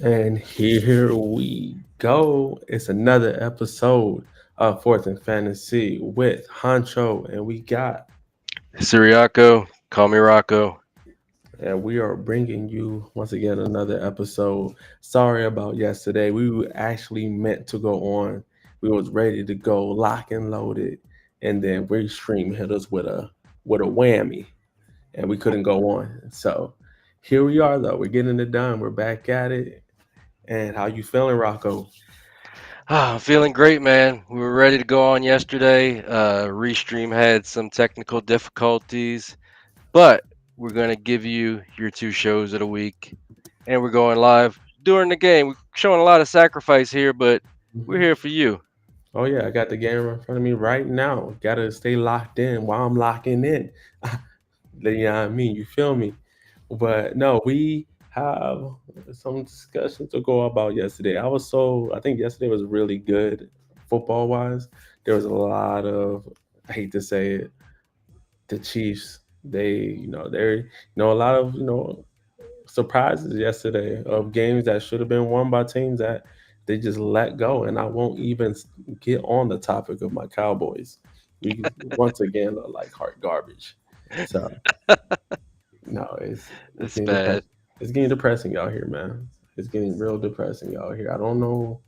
And here we go. It's another episode of Fourth and Fantasy with Honcho, and Siriaco, call me Rocco. we are bringing you once again another episode. Sorry about yesterday. We were actually meant to go on. We was ready to go, lock and loaded, and then Restream hit us with a whammy, and we couldn't go on. So here we are, though. We're getting it done. We're back at it. And how you feeling, Rocco? I'm feeling great, man. We were ready to go on yesterday. Restream had some technical difficulties, but we're going to give you your two shows of the week. And we're going live during the game. We're showing a lot of sacrifice here, but we're here for you. Oh yeah, I got the game in front of me right now. Gotta stay locked in while I'm locking in. You know what I mean? You feel me? But no, we have some discussion to go about yesterday. I think yesterday was really good football wise. There was a lot of, I hate to say it, the Chiefs. A lot of, surprises yesterday of games that should have been won by teams that they just let go. And I won't even get on the topic of my Cowboys. We once again look like hard garbage. So no, it's It's getting bad. depressing. It's getting depressing out here, man. It's getting real depressing out here. I don't know.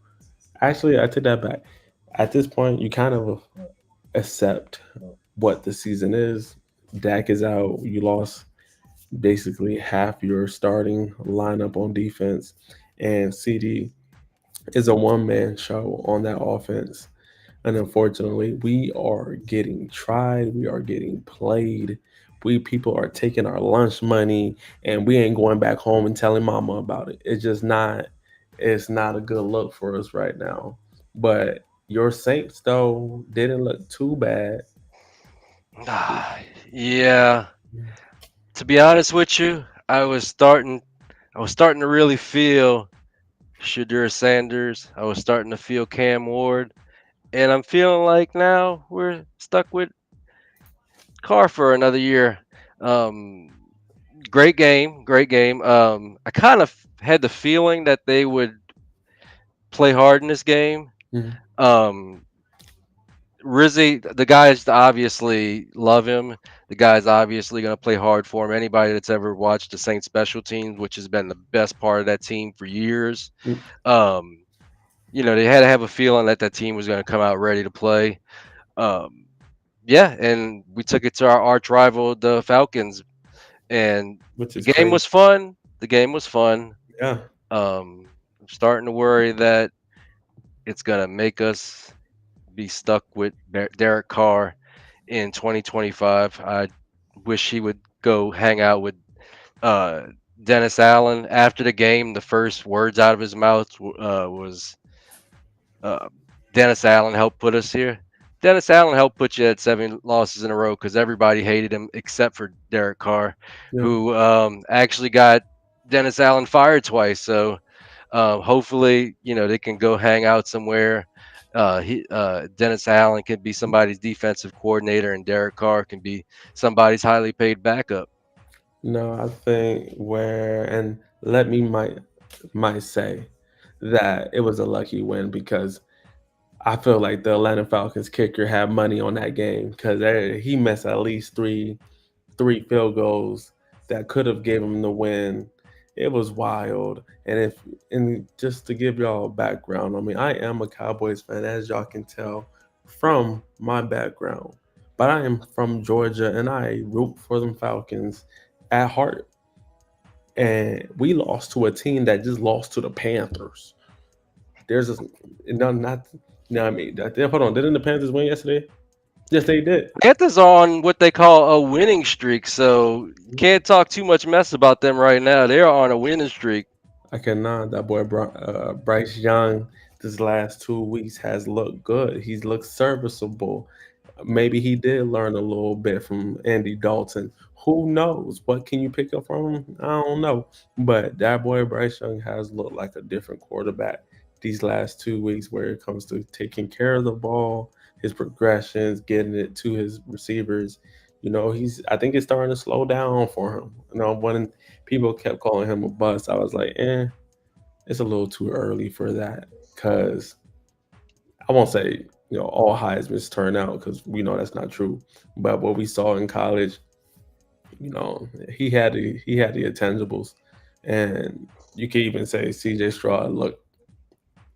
Actually, I take that back. At this point, you kind of accept what the season is. Dak is out. You lost basically half your starting lineup on defense, and CD is a one man show on that offense. And unfortunately, we are getting tried, we are getting played. We people are taking our lunch money and we ain't going back home and telling mama about it. It's not a good look for us right now. But your Saints though didn't look too bad. Yeah. To be honest with you, I was starting to really feel Shadur Sanders. I was starting to feel Cam Ward. And I'm feeling like now we're stuck with Carr for another year. Um, great game, great game. I kind of had the feeling that they would play hard in this game. Mhm. Um, Rizzy, the guys obviously love him. The guy's obviously going to play hard for him. Anybody that's ever watched the Saints special teams, which has been the best part of that team for years, um, they had to have a feeling that that team was going to come out ready to play. Um, yeah, and we took it to our arch rival, the Falcons, and Which the is game crazy. was fun. The game was fun. Yeah. I'm starting to worry that it's gonna make us be stuck with Derek Carr in 2025. I wish he would go hang out with uh, Dennis Allen after the game. The first words out of his mouth was uh, Dennis Allen helped put us here. Dennis Allen helped put you at 7 losses in a row because everybody hated him except for Derek Carr, Yeah. who actually got Dennis Allen fired twice. So hopefully, they can go hang out somewhere. Dennis Allen can be somebody's defensive coordinator, and Derek Carr can be somebody's highly paid backup. No, I think where and let me might say that it was a lucky win because I feel like the Atlanta Falcons kicker had money on that game because he missed at least three field goals that could have gave him the win. It was wild, and just to give y'all background, I mean, I am a Cowboys fan, as y'all can tell from my background, but I am from Georgia and I root for them Falcons at heart. And we lost to a team that just lost to the Panthers. There's a no, not no. I mean, hold on. Didn't the Panthers win yesterday? Yes, they did. Panthers are on what they call a winning streak, so can't talk too much mess about them right now. They're on a winning streak. I cannot. That boy Bryce Young, this last 2 weeks has looked good. He's looked serviceable. Maybe he did learn a little bit from Andy Dalton. Who knows? What can you pick up from him? I don't know. But that boy Bryce Young has looked like a different quarterback these last 2 weeks where it comes to taking care of the ball, his progressions, getting it to his receivers. I think it's starting to slow down for him. When people kept calling him a bust, I was like, eh. it's a little too early for that because I won't say all Heisman's turn out because we know that's not true. But what we saw in college, he had the intangibles, and you can even say C.J. Stroud looked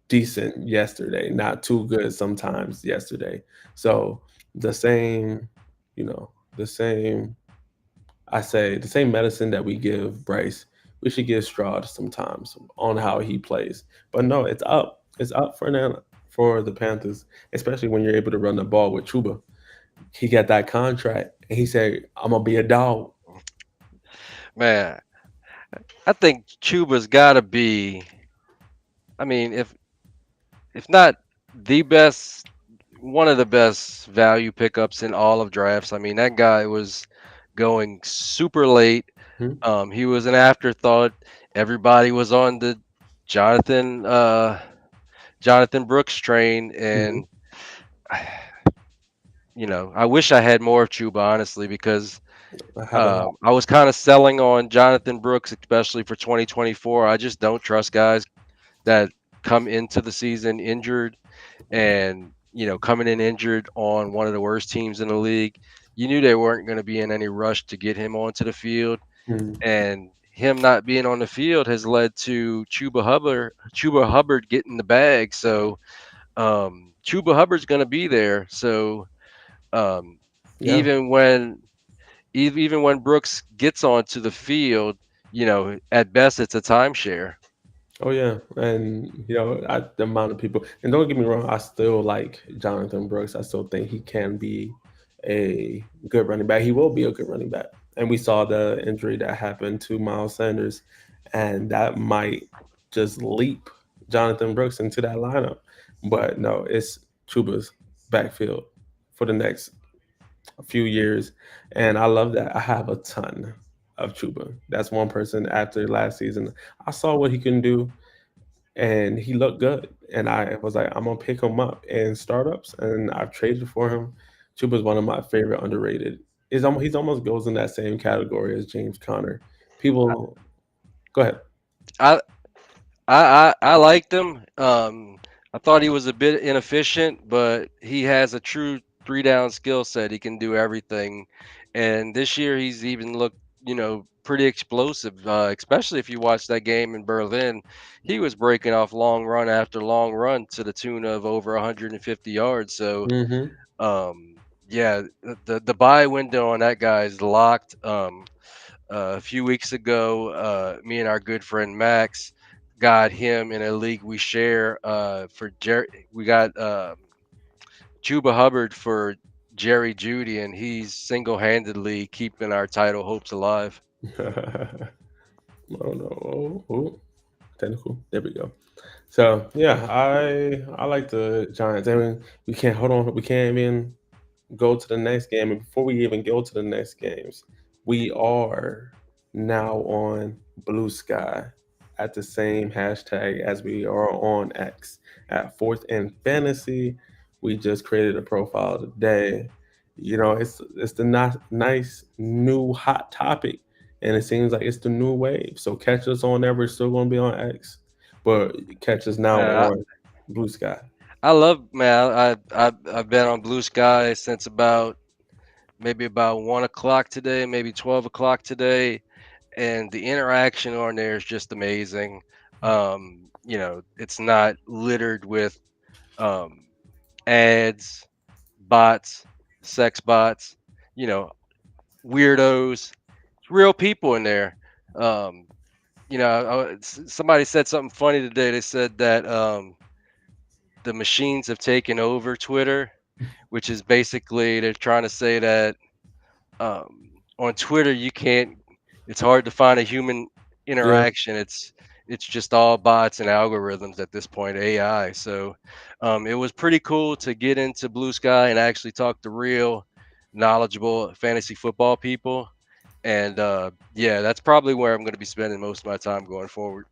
decent yesterday, not too good sometimes yesterday. So the same, the same. I say the same medicine that we give Bryce, we should give Stroud sometimes on how he plays. But no, it's up. It's up for the Panthers, especially when you're able to run the ball with Chuba. He got that contract, and he said, "I'm gonna be a dog." Man, I think Chuba's got to be. I mean, if not the best, one of the best value pickups in all of drafts. I mean, that guy was going super late. Hmm. He was an afterthought. Everybody was on the Jonathan Jonathan Brooks train, Hmm. and I wish I had more of Chuba honestly because I have a lot. I was kind of selling on Jonathan Brooks, especially for 2024. I just don't trust guys that come into the season injured and coming in injured on one of the worst teams in the league. You knew they weren't going to be in any rush to get him onto the field, Mhm. and him not being on the field has led to Chuba Hubbard getting the bag. So Chuba Hubbard's going to be there. So um, Yeah. even when even when Brooks gets onto the field, at best it's a timeshare. Oh yeah, and the amount of people, and don't get me wrong, I still like Jonathan Brooks. I still think he can be a good running back. He will be a good running back, and we saw the injury that happened to Miles Sanders, and that might just leap Jonathan Brooks into that lineup. But no, it's Chuba's backfield for the next few years, and I love that. I have a ton of Chuba. That's one person after last season. I saw what he can do and he looked good. And I was like, I'm gonna pick him up in startups, and I've traded for him. Chuba's one of my favorite underrated. He's almost goes in that same category as James Conner. People, go ahead. I I liked him. I thought he was a bit inefficient, but he has a true three down skill set. He can do everything, and this year he's even looked, pretty explosive. Especially if you watch that game in Berlin, he was breaking off long run after long run to the tune of over 150 yards. So, Hmm. yeah, the buy window on that guy is locked. A few weeks ago, me and our good friend Max got him in a league we share for Jerry. We got Chuba Hubbard for Jerry Judy, and he's single handedly keeping our title hopes alive. Oh no! Oh, technical. There we go. So yeah, I like the Giants. I mean, we can't hold on. We can't even go to the next game. And before we even go to the next games, we are now on Blue Sky at the same hashtag as we are on X at Fourth and Fantasy. We just created a profile today. It's the nice new hot topic, and it seems like it's the new wave. So catch us on there. We're still going to be on X, but catch us now Man, on Blue Sky. I love man. I've been on Blue Sky since about 1 o'clock today, maybe 12 o'clock today, and the interaction on there is just amazing. It's not littered with um, ads, bots, sex bots, you know, weirdos. It's real people in there. Um, Somebody said something funny today. They said that the machines have taken over Twitter, which is basically they're trying to say that on Twitter you can't. It's hard to find a human Yeah. interaction. It's just all bots and algorithms at this point, AI. So it was pretty cool to get into Blue Sky and actually talk to real, knowledgeable fantasy football people. And yeah, that's probably where I'm going to be spending most of my time going forward.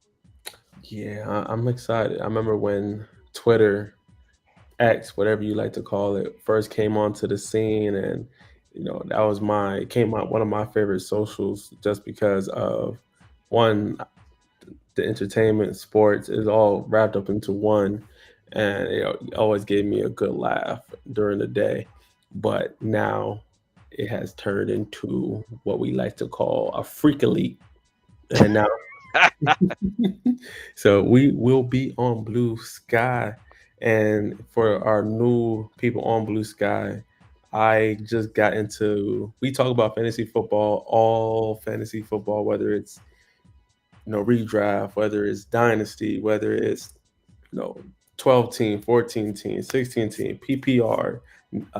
Yeah, I'm excited. I remember when Twitter X, whatever you like to call it, first came onto the scene, and that was my came out one of my favorite socials just because of one. the entertainment, sports is all wrapped up into one, and it always gave me a good laugh during the day. But now it has turned into what we like to call a freak elite, and now so we will be on Blue Sky. And for our new people on Blue Sky, I just got into we talk about fantasy football, all fantasy football, whether it's redraft, whether it's dynasty, whether it's you know 12 team, 14 team, 16 team, PPR,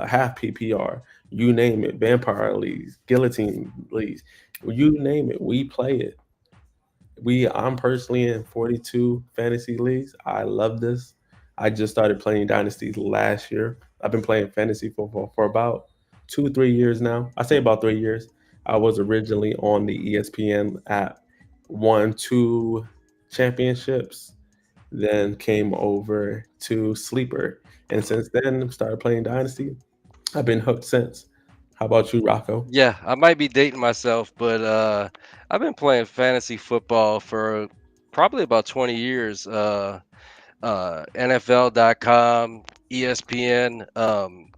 half PPR, you name it, vampire leagues, guillotine leagues, you name it, we play it. I'm personally in 42 fantasy leagues. I love this. I just started playing dynasty last year. I've been playing fantasy football for about 2 3 years now. I say about 3 years. I was originally on the ESPN app, won two championships, then came over to Sleeper, and since then started playing dynasty. I've been hooked since. How about you, Rocco? Yeah, I might be dating myself, but I've been playing fantasy football for probably about 20 years. NFL.com, ESPN. Um,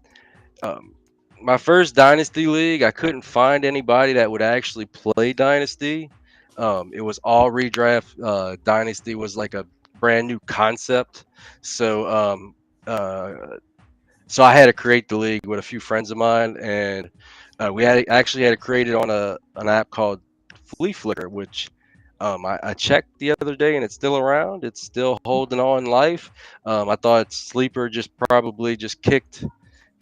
my first dynasty league, I couldn't find anybody that would actually play dynasty. It was all redraft. Dynasty was like a brand new concept, so uh, so I had to create the league with a few friends of mine, and we had actually had to create it on an app called Flea Flicker, which I checked the other day, and it's still around. It's still holding on life. I thought Sleeper just probably just kicked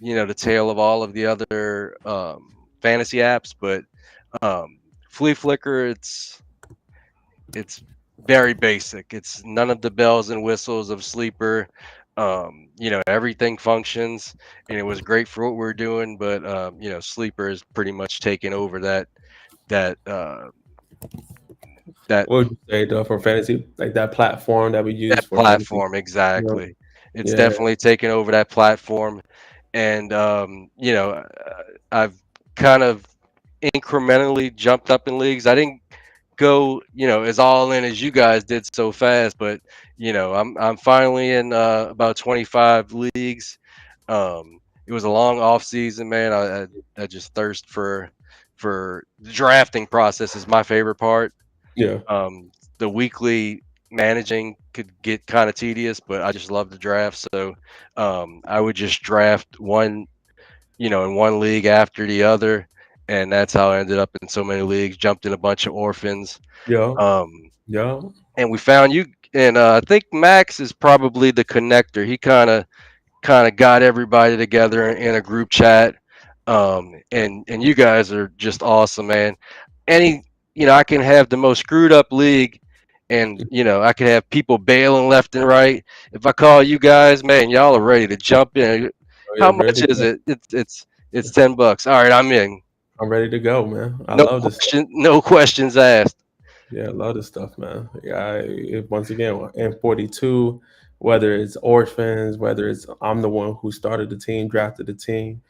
the tail of all of the other fantasy apps, but um, Flea Flicker, it's very basic. It's none of the bells and whistles of Sleeper. Everything functions, and it was great for what we're doing. But Sleeper is pretty much taking over that uh, that What would you say though for fantasy, like that platform that we use that for fantasy? platform Yeah, exactly. It's yeah, definitely taken over that platform, and I've kind of incrementally jumped up in leagues. I didn't go, as all in as you guys did so fast. But I'm finally in about 25 leagues. It was a long off season, man. I just thirst for the drafting process is my favorite part. yeah, The weekly managing could get kind of tedious, but I just love the draft. So I would just draft one, in one league after the other, and that's how I ended up in so many leagues. Jumped in a bunch of orphans. yeah, Um, yeah, and we found you, and I think Max is probably the connector. He kind of got everybody together in a group chat. And you guys are just awesome, man. Any I can have the most screwed up league, and I can have people bailing left and right. If I call you guys, man, y'all are ready to jump in. oh yeah, How ready much to is go. it? It's $10. All right, I'm in. I'm ready to go, man. I No love this. question, no questions asked. Yeah, I love this stuff, man. Yeah, once again, in 42, whether it's orphans, whether it's I'm the one who started the team, drafted the team,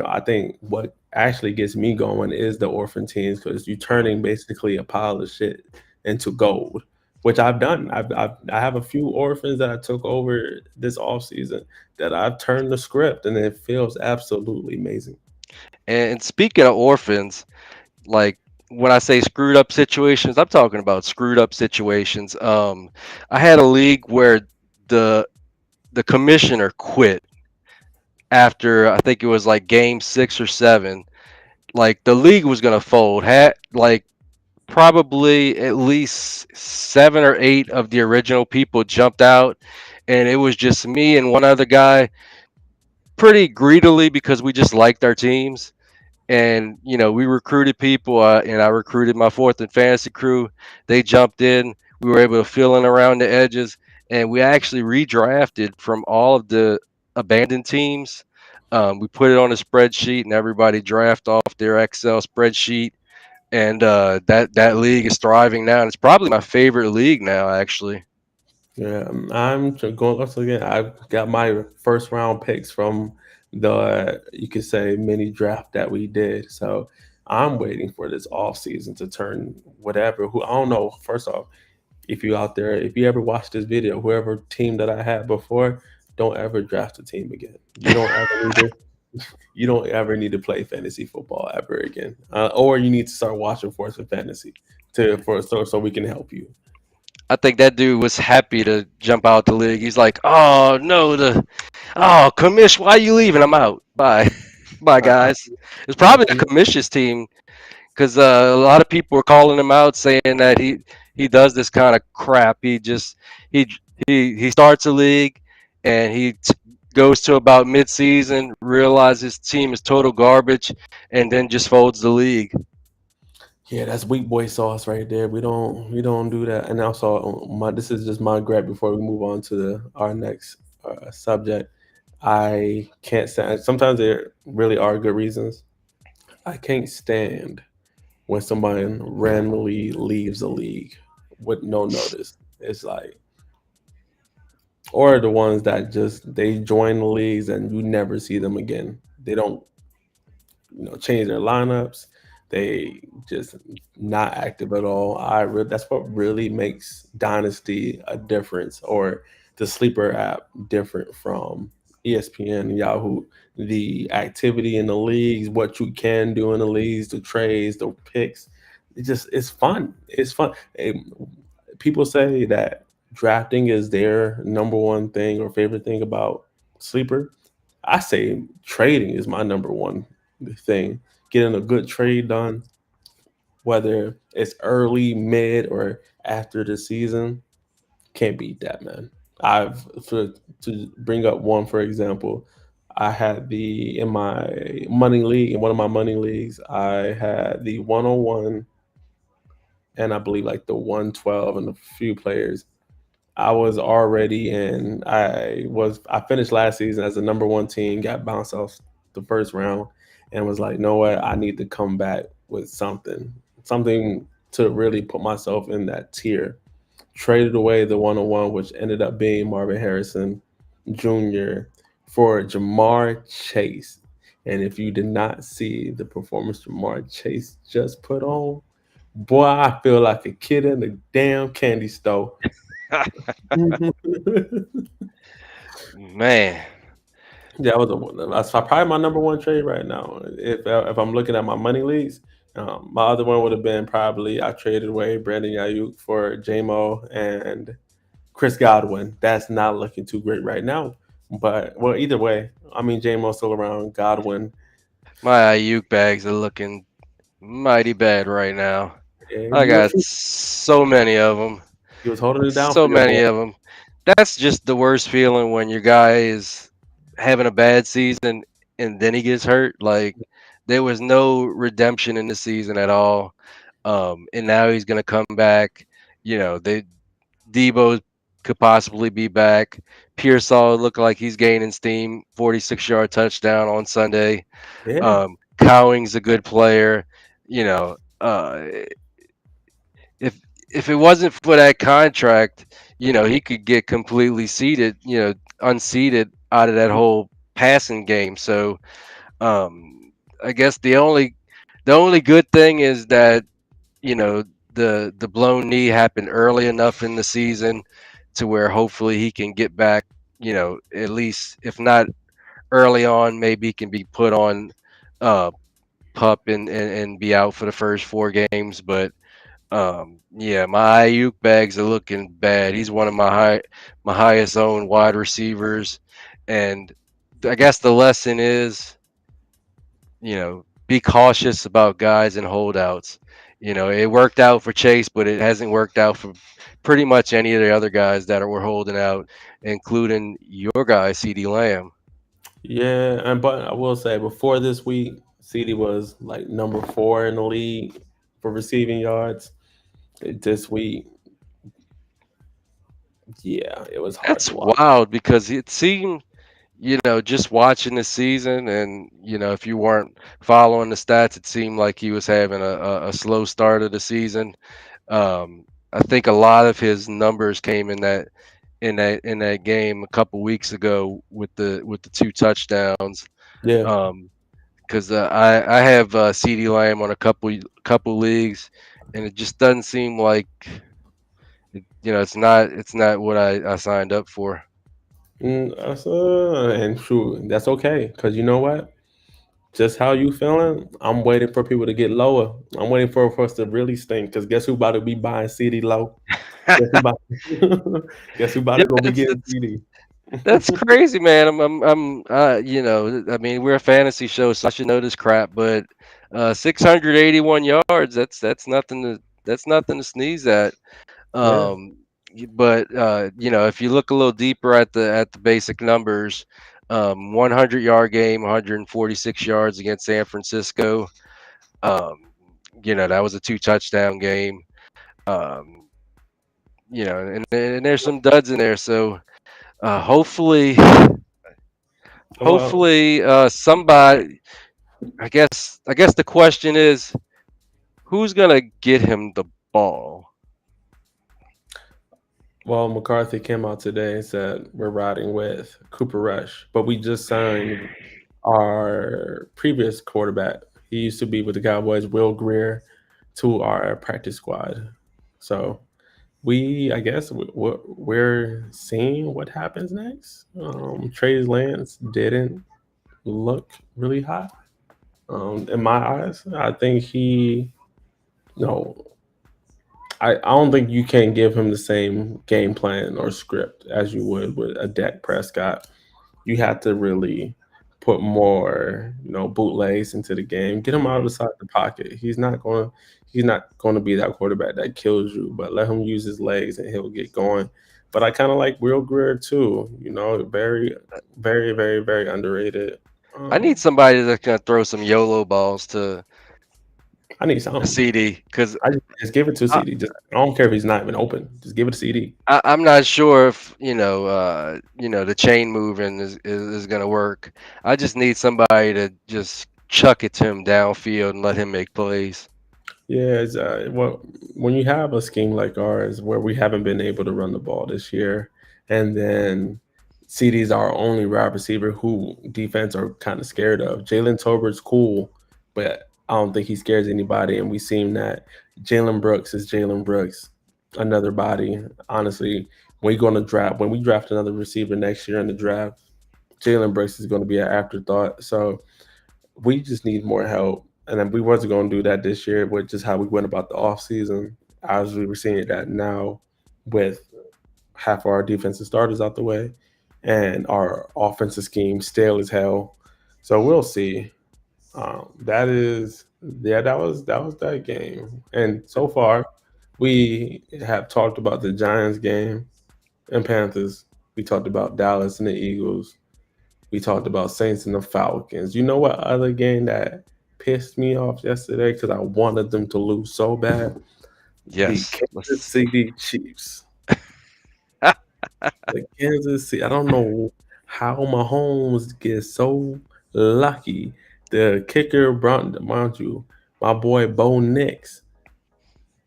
I think what actually gets me going is the orphan teams because you're turning basically a pile of shit into gold, which I've done. I have a few orphans that I took over this off season that I've turned the script, and it feels absolutely amazing. And speaking of orphans, like when I say screwed up situations, I'm talking about screwed up situations. I had a league where the the commissioner quit after I think it was like game 6 or 7. Like the league was gonna fold. Had like probably at least 7 or 8 of the original people jumped out, and it was just me and one other guy, pretty greedily because we just liked our teams. And we recruited people, and I recruited my fourth and fantasy crew. They jumped in. We were able to fill in around the edges, and we actually redrafted from all of the abandoned teams. We put it on a spreadsheet, and everybody draft off their Excel spreadsheet, and that league is thriving now. And it's probably my favorite league now, actually. Yeah, going once again. I got my first round picks from the you could say mini draft that we did. So I'm waiting for this off season to turn whatever. Who I don't know. First off, If you out there, if you ever watch this video, whoever team that I had before, don't ever draft a team again. You don't ever need to play fantasy football ever again, or you need to start watching for some fantasy so we can help you. I think that dude was happy to jump out the league. He's like, "Oh no, commish, why you leaving? I'm out. Bye, bye, I, I, guys." It's I probably the think commission's team because a lot of people were calling him out, saying that he does this kind of crap. He he starts a league and goes to about mid-season, realizes his team is total garbage, and then just folds the league. yeah, that's weak boy sauce right there. We don't do that. And also, my this is just my grab before we move on to our next subject. I can't stand. Sometimes there really are good reasons. I can't stand when somebody randomly leaves a league with no notice. It's like, or the ones that just they join the leagues and you never see them again. They don't change their lineups. They just not active at all. That's what really makes Dynasty a difference, or the sleeper app different from ESPN and Yahoo. The activity in the leagues, what you can do in the leagues, the trades, the picks. It's fun. It's fun. People say that drafting is their number one thing or favorite thing about sleeper. I say trading is my number one thing. Getting a good trade done, whether it's early, mid, or after the season, can't beat that, man. I've to bring up one for example. I had the in my money league in one of my money leagues. I had the 101 and I believe like the 112 and a few players. I was already in. I finished last season as the number one team, got bounced off the first round, and was like, know what? I need to come back with something to really put myself in that tier. Traded away the 101, which ended up being Marvin Harrison Jr. for Jamar Chase. And if you did not see the performance Jamar Chase just put on, boy, I feel like a kid in a damn candy store. Man, Yeah, that's probably my number one trade right now. If I'm looking at my money leagues, my other one would have been probably I traded away Brandon Ayuk for JMO and Chris Godwin. That's not looking too great right now. But well, either way, I mean JMO's still around. Godwin, my Ayuk bags are looking mighty bad right now. yeah, I got so many of them. he was holding it down for So your boy. many of them. That's just the worst feeling when your guy is having a bad season and then he gets hurt. Like there was no redemption in the season at all. And now he's gonna come back. They Debo could possibly be back. Pearsall looked like he's gaining steam. 46-yard touchdown on Sunday. Yeah, Cowing's a good player. You know, if if it wasn't for that contract, he could get completely seated, unseated out of that whole passing game. So I guess the only good thing is that you know the blown knee happened early enough in the season to where hopefully he can get back. At least if not early on, maybe he can be put on uh, pup and be out for the first 4 games. But yeah, my Ayuk bags are looking bad. He's one of my highest owned wide receivers, and I guess the lesson is, be cautious about guys and holdouts. It worked out for Chase, but it hasn't worked out for pretty much any of the other guys that were holding out, including your guy, C.D. Lamb. yeah, and but I will say before this week, CD was like number 4 in the league for receiving yards. This week, yeah, it was hard That's to watch. wild because it seemed, just watching the season, and if you weren't following the stats, it seemed like he was having a slow start of the season. I think a lot of his numbers came in that game a couple weeks ago with the 2 touchdowns. Yeah, Um, because I have C.D. Lamb on a couple leagues, and it just doesn't seem like it's not what I signed up for. And true, that's okay. Cause you know what? Just how you feeling? I'm waiting for people to get lower. I'm waiting for us to really stink. Cause guess who about to be buying CD low? Guess who about? Guess who about Yeah, to go be it's getting it's CD? that's crazy, man. I mean, we're a fantasy show, so I should know this crap, but 681 yards, that's nothing to sneeze at. Yeah, But if you look a little deeper at the basic numbers, 100-yard game, 146 yards against San Francisco. Um, that was a two-touchdown game. Um, and there's some duds in there. So hopefully, well, somebody. I guess the question is, who's gonna get him the ball? well, McCarthy came out today and said we're riding with Cooper Rush, but we just signed our previous quarterback. He used to be with the Cowboys, Will Greer, to our practice squad. So I guess, we're seeing what happens next. Trey Lance didn't look really hot. In my eyes, I think no, I don't think you can give him the same game plan or script as you would with a Dak Prescott. You have to really put more, bootlegs into the game. Get him out of the side of the pocket. He's not going to be that quarterback that kills you, but let him use his legs and he'll get going. But I kind of like Will Greer too. Very, very, very, very underrated. I need Um, somebody that's gonna throw some YOLO balls I need to something. CD because I just give it to CD. I don't care if he's not even open. Just give it to CD. I'm not sure if the chain moving is gonna work. I just need somebody to just chuck it to him downfield and let him make plays. Yeah, well, when you have a scheme like ours where we haven't been able to run the ball this year, and then CD's our only wide receiver who defense are kind of scared of. Jalen Tolbert's cool, but I don't think he scares anybody. And we seen that Jalen Brooks is Jalen Brooks, another body. Honestly, when we draft another receiver next year in the draft, Jalen Brooks is going to be an afterthought. So we just need more help. And then we wasn't going to do that this year, with just how we went about the offseason, as we were seeing that now with half of our defensive starters out the way and our offensive scheme stale as hell. So we'll see. That was that game. And so far, we have talked about the Giants game and Panthers. We talked about Dallas and the Eagles. We talked about Saints and the Falcons. You know what other game that pissed me off yesterday because I wanted them to lose so bad? The Yes, Kansas let's. City Chiefs. The Kansas City. I don't know how Mahomes gets so lucky. The kicker, mind you, my boy Bo Nix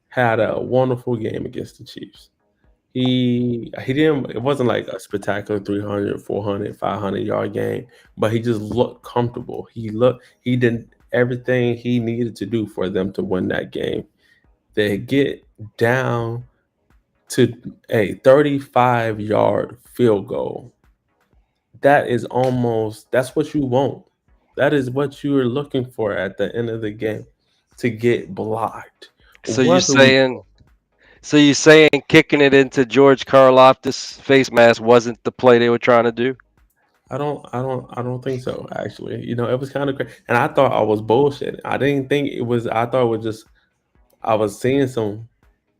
had a wonderful game against the Chiefs. He didn't, it wasn't like a spectacular 300, 400, 500 yard game, but he just looked comfortable. He did everything he needed to do for them to win that game. They get down to a 35-yard field goal. That's what you want. That is what you are looking for at the end of the game, to get blocked. So you What are we saying? So you saying kicking it into George Karlaftis face mask wasn't the play they were trying to do? I don't think so. Actually, it was kind of crazy, and I thought I was bullshitting. I didn't think it was. I thought it was just I was seeing some,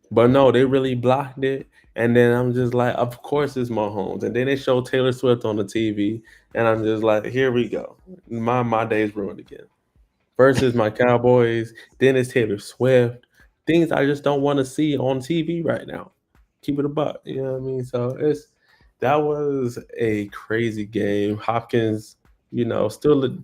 but no, they really blocked it. And then I'm just like, of course it's Mahomes. And then they show Taylor Swift on the TV, and I'm just like, here we go. My day's ruined again. Versus my Cowboys, then it's Taylor Swift. Things I just don't want to see on TV right now. Keep it a buck. You know what I mean? So that was a crazy game. Hopkins, still,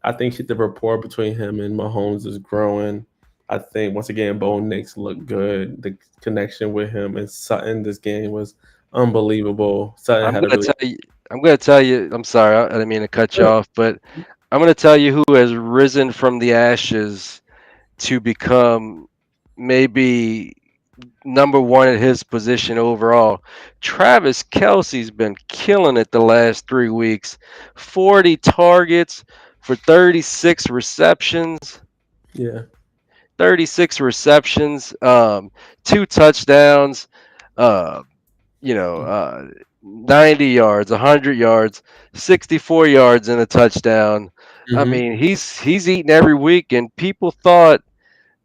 I think the rapport between him and Mahomes is growing. I think once again, Bo Nix looked good. The connection with him and Sutton this game was unbelievable. Sutton I'm had a gonna really tell you. I'm gonna tell you. I'm sorry. I didn't mean to cut you off, but I'm gonna tell you who has risen from the ashes to become maybe. number one at his position overall. Travis Kelsey's been killing it the last 3 weeks. 40 targets for Yeah. 36 receptions, 2 touchdowns, uh, 90 yards, 100 yards, 64 yards and a touchdown. I Mhm. mean, he's eating every week, and people thought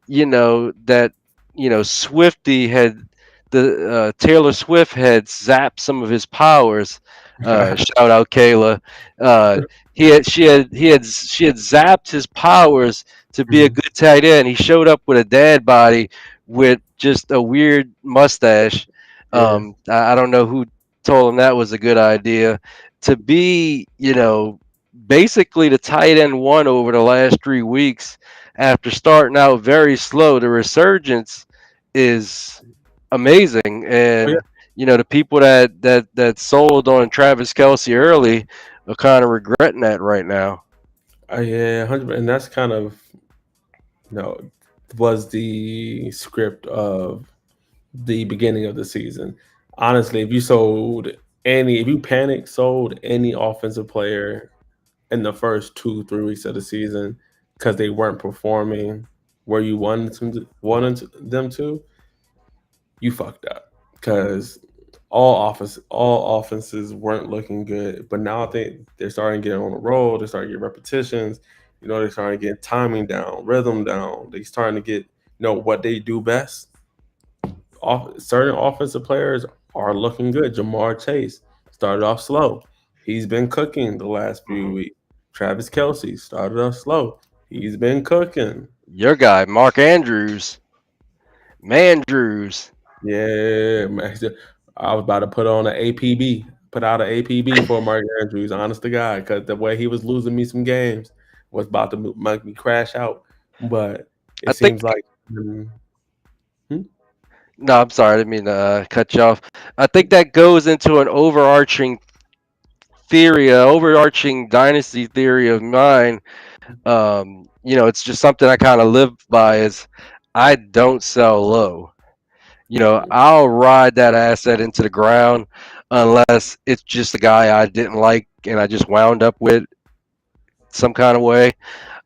that Swifty had the Taylor Swift had zapped some of his powers. Shout out Kayla. Uh, he had zapped his powers to be a Mhm. good tight end. He showed up with a dad body with just a weird mustache. Yeah. I don't know who told him that was a good idea. To be, basically the tight end one over the last 3 weeks after starting out very slow. The resurgence is amazing, Oh, yeah. and the people that sold on Travis Kelsey early are kind of regretting that right now. Yeah, 100, and that's kind of, you know, was the script of the beginning of the season. Honestly, if you panic sold any offensive player in the first 2, 3 weeks of the season because they weren't performing where you wanted them to, you fucked up because all offenses weren't looking good. But now I think they're starting to get on the roll. They're starting to get repetitions. They're starting to get timing down, rhythm down. They starting to get what they do best. Certain offensive players are looking good. Jamar Chase started off slow. He's been cooking the last few Mhm. weeks. Travis Kelsey started off slow. He's been cooking. Your guy, Mark Andrews, Mandrews. Yeah, man. I was about to put out an APB for Mark Andrews, honest to God, because the way he was losing me some games was about to make me crash out. But it I think. seems like, mm, hmm? No, I'm sorry, I didn't mean to cut you off. I think that goes into an overarching dynasty theory of mine. It's just something I kind of live by is I don't sell low. I'll ride that asset into the ground unless it's just a guy I didn't like and I just wound up with some kind of way.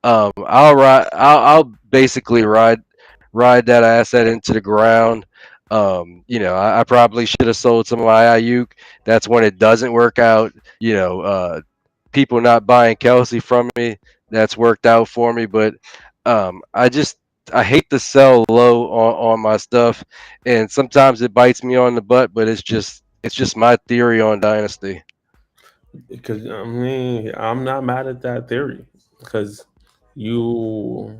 I'll basically ride that asset into the ground. I probably should have sold some of my Ayuk. That's when it doesn't work out. People not buying Kelsey from me. That's worked out for me, but I hate to sell low on my stuff, and sometimes it bites me on the butt. But it's just my theory on dynasty. Because I mean, I'm not mad at that theory because you,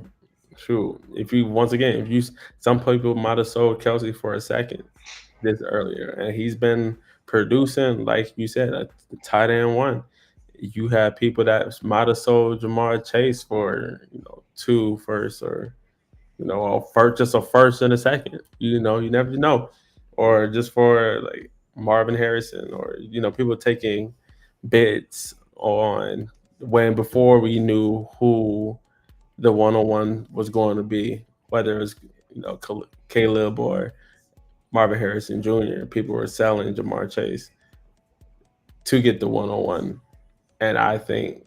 shoot, if you once again, some people might have sold Kelsey for a second this earlier, and he's been producing like you said, a tight end one. You have people that might have sold Jamar Chase for two first or just a first and a second. You never know, or just for like Marvin Harrison, or people taking bids on when before we knew who the 101 was going to be, whether it's Caleb or Marvin Harrison Jr. People were selling Jamar Chase to get the 101, and I think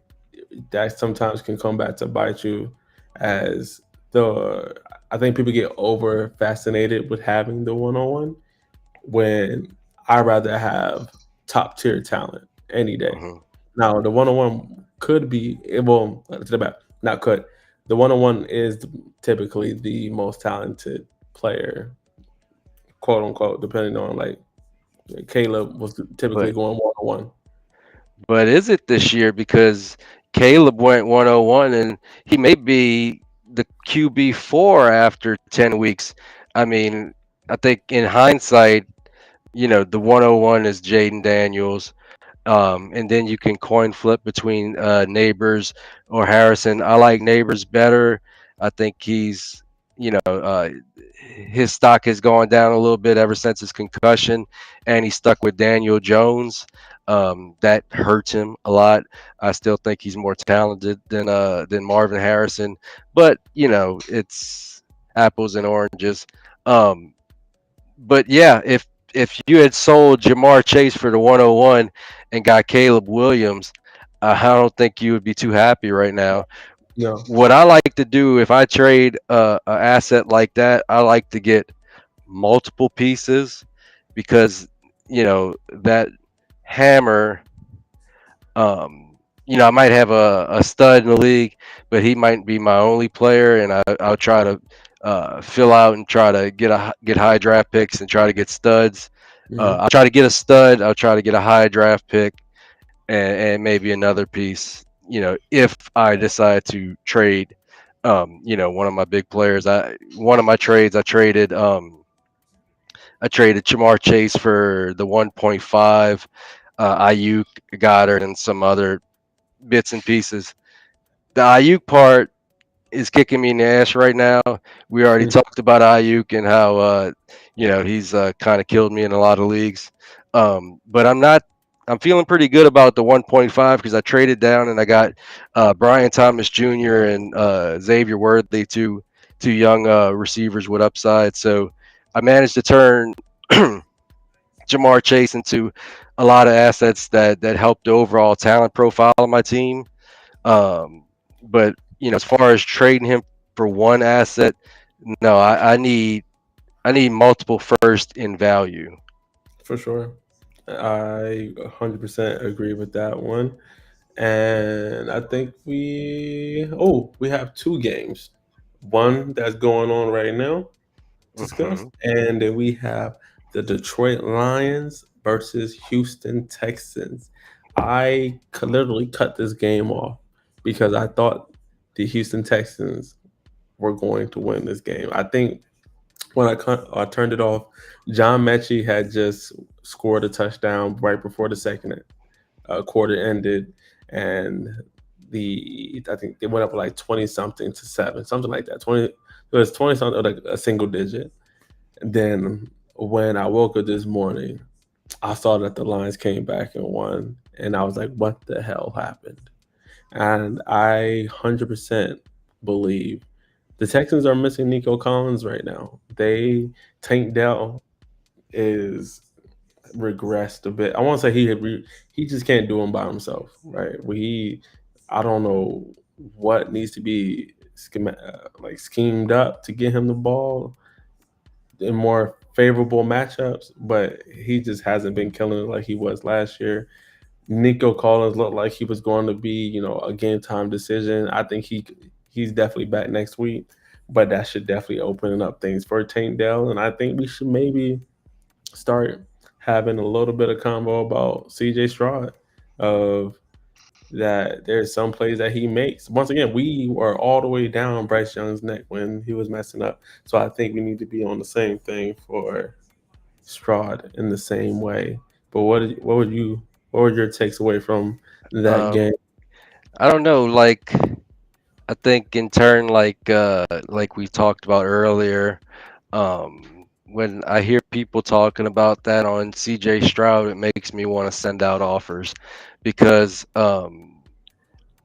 that sometimes can come back to bite you as the I think people get over fascinated with having the 101 when I rather have top tier talent any day. Hmm. Now the 101 could be it will to the back, not could. The 101 is typically the most talented player, quote unquote, depending on like Caleb was typically But going 101. But is it this year? Because Caleb went 101 and he may be the QB4 after 10 weeks. I mean, I think in hindsight, the 101 is Jaden Daniels. And then you can coin flip between Neighbors or Harrison. I like Neighbors better. I think his stock has gone down a little bit ever since his concussion, and he's stuck with Daniel Jones. That hurts him a lot. I still think he's more talented than Marvin Harrison, but it's apples and oranges. Um, but yeah, if you had sold Jamar Chase for the 101 and got Caleb Williams, I don't think you would be too happy right now. No, What I like to do if I trade a asset like that, I like to get multiple pieces because that hammer. I might have a stud in the league, but he might be my only player, and I'll try to fill out and try to get high draft picks and try to get studs. mhm, I'll try to get a stud. I'll try to get a high draft pick and maybe another piece. If I decide to trade, one of my big players. One of my trades I traded Jamar Chase for the 1.5, Ayuk, Goddard, and some other bits and pieces. The Ayuk part is kicking me in the ass right now. We already mhm, talked about Ayuk and how he's kind of killed me in a lot of leagues. But I'm not. I'm feeling pretty good about the 1.5 because I traded down and I got Brian Thomas Jr. and Xavier Worthy, two young receivers with upside. So I managed to turn Jamar Chase into a lot of assets that helped the overall talent profile of my team. Um, but as far as trading him for one asset, no, I need multiple first in value. for sure. I 100% agree with that one. And I think we have two games. One that's going on right now, discuss, Hmm. and then we have the Detroit Lions versus Houston Texans. I could literally cut this game off because I thought the Houston Texans were going to win this game. I think when I turned it off, John Mechie had just scored a touchdown right before the second quarter ended, and I think they went up like 20 something to 7, something like that. 20, it was 20 something, like a single digit. And then when I woke up this morning, I saw that the Lions came back and won, and I was like, "What the hell happened?" And I 100% believe the Texans are missing Nico Collins right now. Tank Dell is regressed a bit. I won't say he just can't do them by himself, right? I don't know what needs to be like schemed up to get him the ball in more favorable matchups, but he just hasn't been killing it like he was last year. Nico Collins looked like he was going to be, a game time decision. I think he's definitely back next week, but that should definitely open up things for Tank Dell, and I think we should maybe start having a little bit of combo about CJ Stroud of that there's some plays that he makes. Once again, we were all the way down Bryce Young's neck when he was messing up. So I think we need to be on the same thing for Stroud in the same way. But what were your takes away from that game? Um, I don't know. Like I think in turn, like we talked about earlier, when I hear people talking about that on CJ Stroud, it makes me want to send out offers because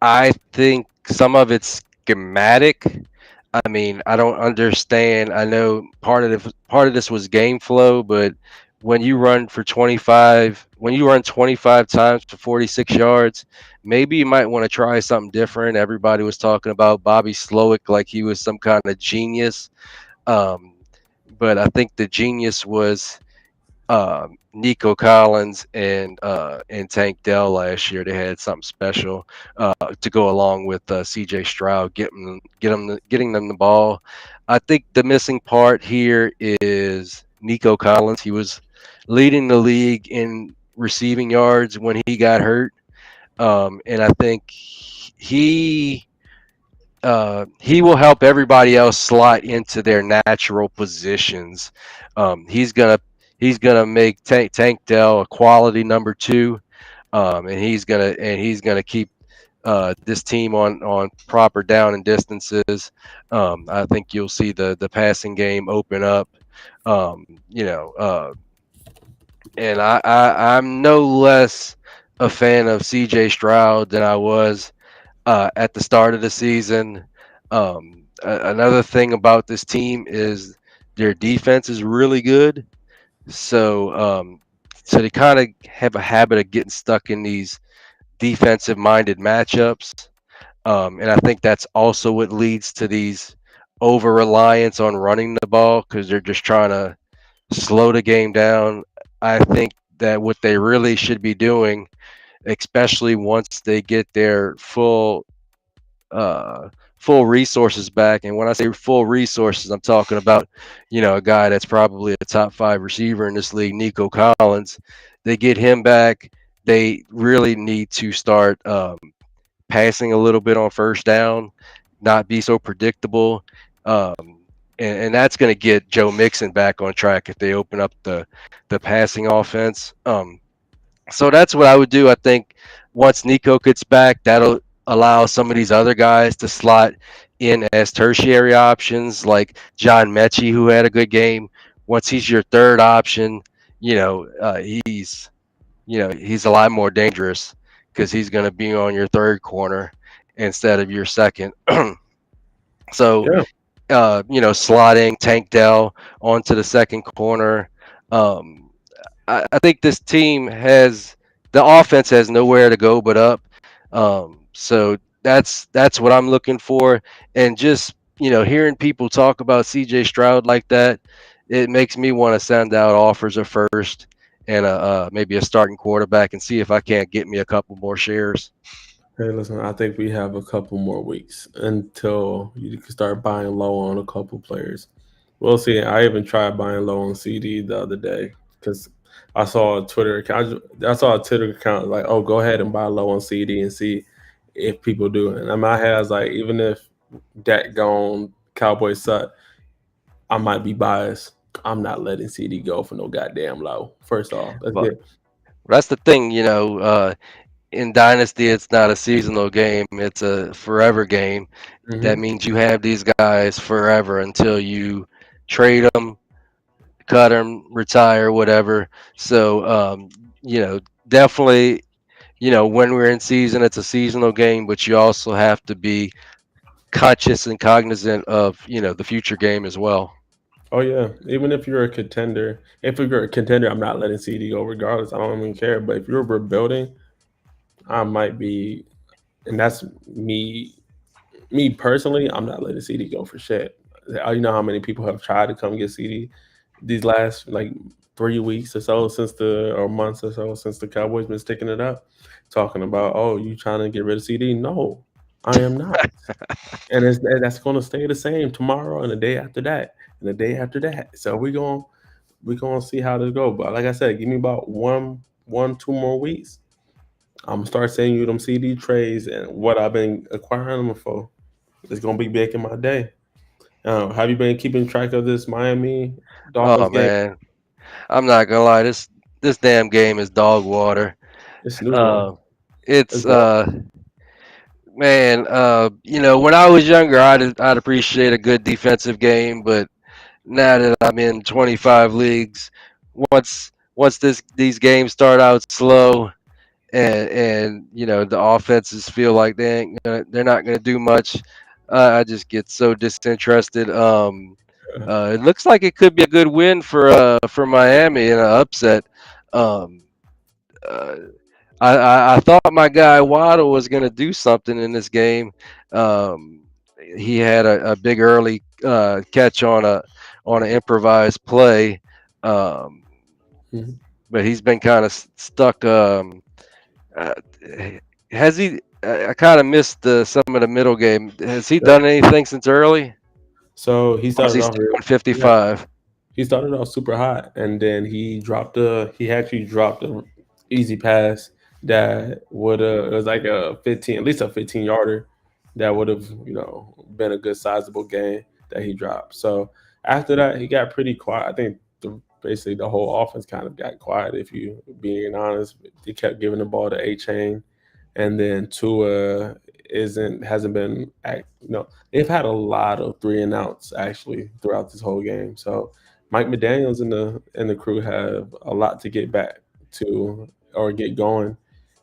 I think some of it's schematic. I mean, I don't understand. I know part of this was game flow, but when you run 25 times for 46 yards, maybe you might want to try something different. Everybody was talking about Bobby Slowick like he was some kind of genius. Um, but I think the genius was Nico Collins and Tank Dell last year. They had something special to go along with C.J. Stroud, getting them the ball. I think the missing part here is Nico Collins. He was leading the league in receiving yards when he got hurt, and I think he will help everybody else slot into their natural positions. He's gonna make Tank Dell a quality number two, and he's gonna keep this team on proper down and distances. I think you'll see the passing game open up. Um, you know, uh, and I'm no less a fan of C.J. Stroud than I was at the start of the season. Another thing about this team is their defense is really good. So so they kind of have a habit of getting stuck in these defensive minded matchups. And I think that's also what leads to these over reliance on running the ball because they're just trying to slow the game down. I think that what they really should be doing, especially once they get their uh, full resources back. And when I say full resources, I'm talking about, a guy that's probably a top five receiver in this league, Nico Collins. They get him back. They really need to start passing a little bit on first down, not be so predictable. And that's going to get Joe Mixon back on track if they open up the passing offense. So that's what I would do. I think once Nico gets back, that'll allow some of these other guys to slot in as tertiary options, like John Mechie, who had a good game. Once he's your third option, he's he's a lot more dangerous because he's going to be on your third corner instead of your second. So Yeah. slotting Tank Dell onto the second corner. Um, I think this team has the offense has nowhere to go but up. So that's what I'm looking for, and just hearing people talk about C.J. Stroud like that, it makes me want to send out offers of first and maybe a starting quarterback and see if I can't get me a couple more shares. Hey, listen, I think we have a couple more weeks until you can start buying low on a couple players. We'll see. I even tried buying low on CD the other day because I saw a Twitter account. I saw a Twitter account like, "Oh, go ahead and buy low on CD and see if people do it." And in my head, I was like, even if Dak gone, Cowboys suck, I might be biased. I'm not letting CD go for no goddamn low. First off, let's But get. that's the thing, in Dynasty, it's not a seasonal game; it's a forever game. That Mhm. means you have these guys forever until you trade them, cut them, retire, whatever. So, definitely, when we're in season, it's a seasonal game, but you also have to be conscious and cognizant of, the future game as well. Oh yeah, even if you're a contender, if you're a contender, I'm not letting CD go regardless. I don't even care. But if you're rebuilding, I might be, and that's me. Me personally, I'm not letting CD go for shit. You know how many people have tried to come get CD these last like 3 weeks or so since the or months or so since the Cowboys been sticking it up, talking about, oh, you trying to get rid of CD? No, I am not. That's going to stay the same tomorrow and the day after that and the day after that. So we're gonna see how this go. But like I said, give me about 2 more weeks. I'm gonna start sending you them CD trays and what I've been acquiring them for. It's gonna be back in my day. Have you been keeping track of this Miami Oh Dolphins game? man, I'm not gonna lie, this damn game is dog water. It's neutral. Uh, it's It's water. man, when I was younger, I'd appreciate a good defensive game, but now that I'm in 25 leagues, once these games start out slow and the offenses feel like they're not gonna do much, I just get so disinterested. It looks like it could be a good win for Miami in an upset. Um, uh, I thought my guy Waddle was going to do something in this game. Um, he had a big early catch on an improvised play, um, Mhm. but he's been kind of stuck. Uh, has he? I kind of missed some of the middle game. Has he Yep. done anything since early, So he or is started he off. still on Yeah, 55? he started off super hot, and then he actually dropped a easy pass that would it was like a 15, at least a 15 yarder that would have been a good sizable gain that he dropped. So after that, he got pretty quiet. I think basically the whole offense kind of got quiet. If you being honest, they kept giving the ball to A Chain, and then Tua isn't hasn't been they've had a lot of three and outs actually throughout this whole game. So Mike McDaniel's and the crew have a lot to get back to or get going.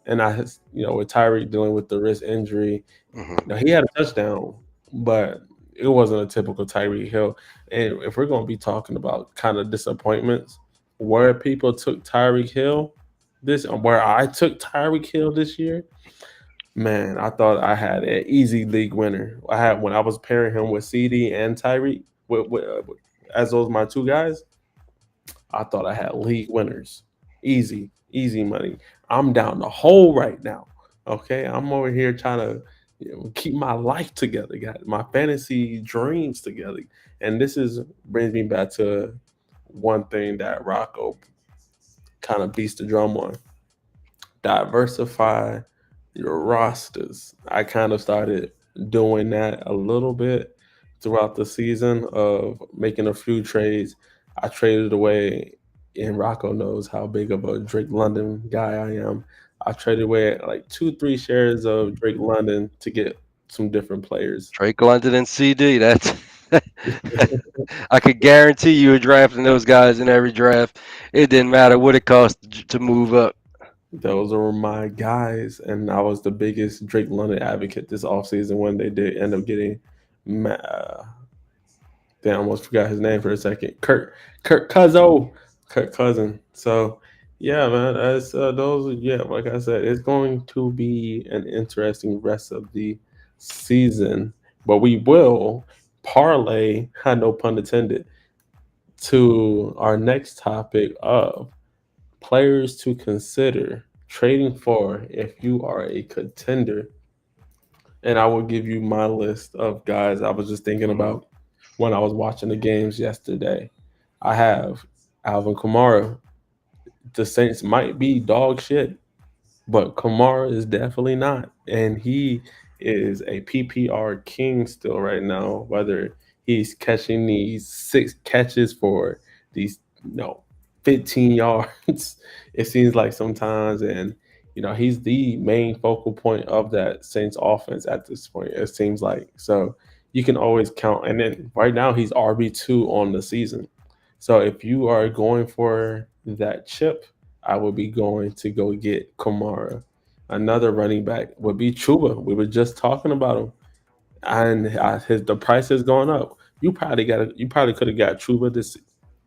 And with Tyreek dealing with the wrist injury, Hmm. now he had a touchdown, but it wasn't a typical Tyreek Hill. And if we're going to be talking about kind of disappointments, where people took Tyreek Hill where I took Tyreek Hill this year, man, I thought I had an easy league winner. I had when I was pairing him with CD and Tyreek as those my two guys. I thought I had league winners, easy, easy money. I'm down the hole right now. Okay, I'm over here trying to keep my life together, got my fantasy dreams together, and this is brings me back to one thing that Rocco kind of beats the drum on: diversify your rosters. I kind of started doing that a little bit throughout the season of making a few trades. I traded away, and Rocco knows how big of a Drake London guy I am. I traded away like 2, 3 shares of Drake London to get some different players. Drake London and CD. That's I could guarantee you were drafting those guys in every draft. It didn't matter what it cost to move up. Those are my guys, and I was the biggest Drake London advocate this offseason when they did end up getting damn, I almost forgot his name for a second. Kirk Cuzzo, Kirk Cousin. So, yeah, man, as those, yeah, like I said, it's going to be an interesting rest of the season, but we will parlay, no pun intended, to our next topic of players to consider trading for if you are a contender. And I will give you my list of guys I was just thinking Hmm. about when I was watching the games yesterday. I have Alvin Kamara. The Saints might be dog shit, but Kamara is definitely not. And he is a PPR king still right now, whether he's catching these 6 catches for these, 15 yards, it seems like sometimes. And, he's the main focal point of that Saints offense at this point, it seems like. So you can always count. And then right now, he's RB2 on the season. So if you are going for that chip, I would be going to go get Kamara. Another running back would be Chuba. We were just talking about him, and the price has gone up. You probably could have got Chuba this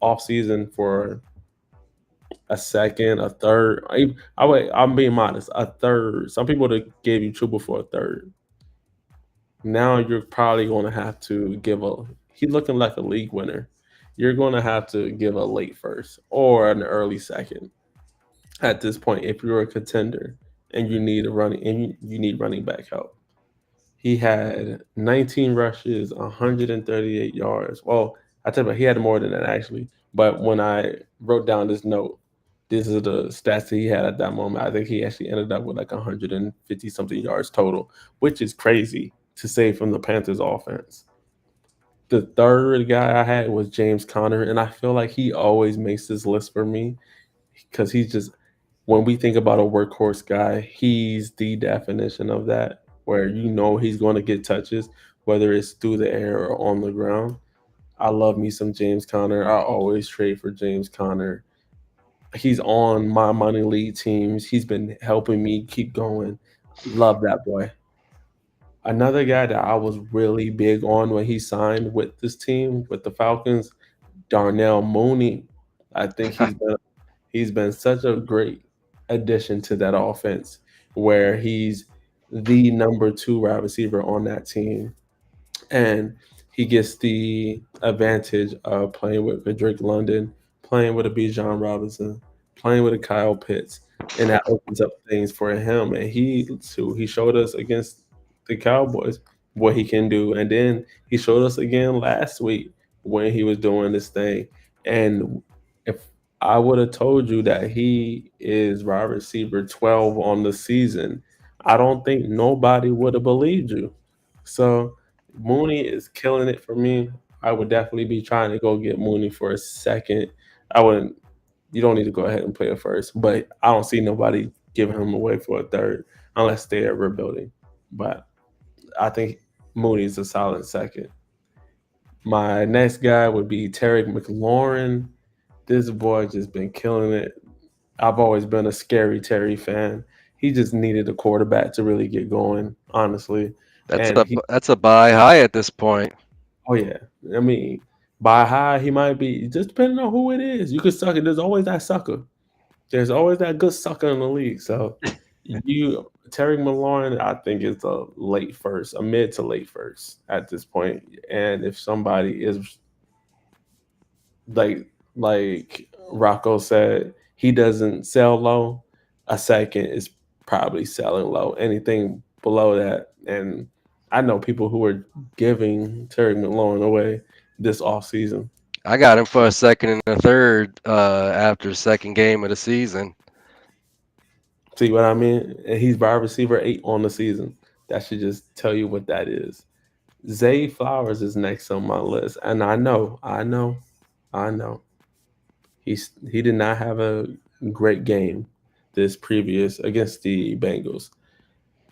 off season for a second, a third. I'm being modest, a third. Some people would have gave you Chuba for a third. Now you're probably going to have to give a. He's looking like a league winner. You're going to have to give a late first or an early second at this point if you're a contender and you need running back help. He had 19 rushes, 138 yards. Well, I tell you what, he had more than that actually. But when I wrote down this note, this is the stats that he had at that moment. I think he actually ended up with like 150 something yards total, which is crazy to say from the Panthers offense. The third guy I had was James Conner, and I feel like he always makes this list for me because he's just when we think about a workhorse guy, he's the definition of that, where he's going to get touches, whether it's through the air or on the ground. I love me some James Conner. I always trade for James Conner. He's on my money league teams. He's been helping me keep going. Love that boy. Another guy that I was really big on when he signed with this team, with the Falcons, Darnell Mooney. I think he's been such a great addition to that offense where he's the number 2 wide receiver on that team, and he gets the advantage of playing with a Drake London, playing with a Bijan Robinson, playing with a Kyle Pitts, and that opens up things for him. And he showed us against the Cowboys what he can do, and then he showed us again last week when he was doing this thing. And if I would have told you that he is wide receiver 12 on the season, I don't think nobody would have believed you. So Mooney is killing it for me. I would definitely be trying to go get Mooney for a second. I wouldn't. You don't need to go ahead and play a first, but I don't see nobody giving him away for a third unless they're rebuilding. But I think Mooney's a solid second. My next guy would be Terry McLaurin. This boy just been killing it. I've always been a scary Terry fan. He just needed a quarterback to really get going, honestly. That's And a he that's a buy high at this point. Oh yeah, I mean, By high, he might be just depending on who it is. You could suck it. There's always that sucker. There's always that good sucker in the league. So you Terry McLaurin, I think is a late first, a mid to late first at this point. And if somebody is like like Rocco said, he doesn't sell low, a second is probably selling low. Anything below that, and I know people who are giving Terry McLaurin away this off season. I got him for a second and a third after the second game of the season. See what I mean? And he's wide receiver 8 on the season. That should just tell you what that is. Zay Flowers is next on my list, and I know. He did not have a great game this previous against the Bengals.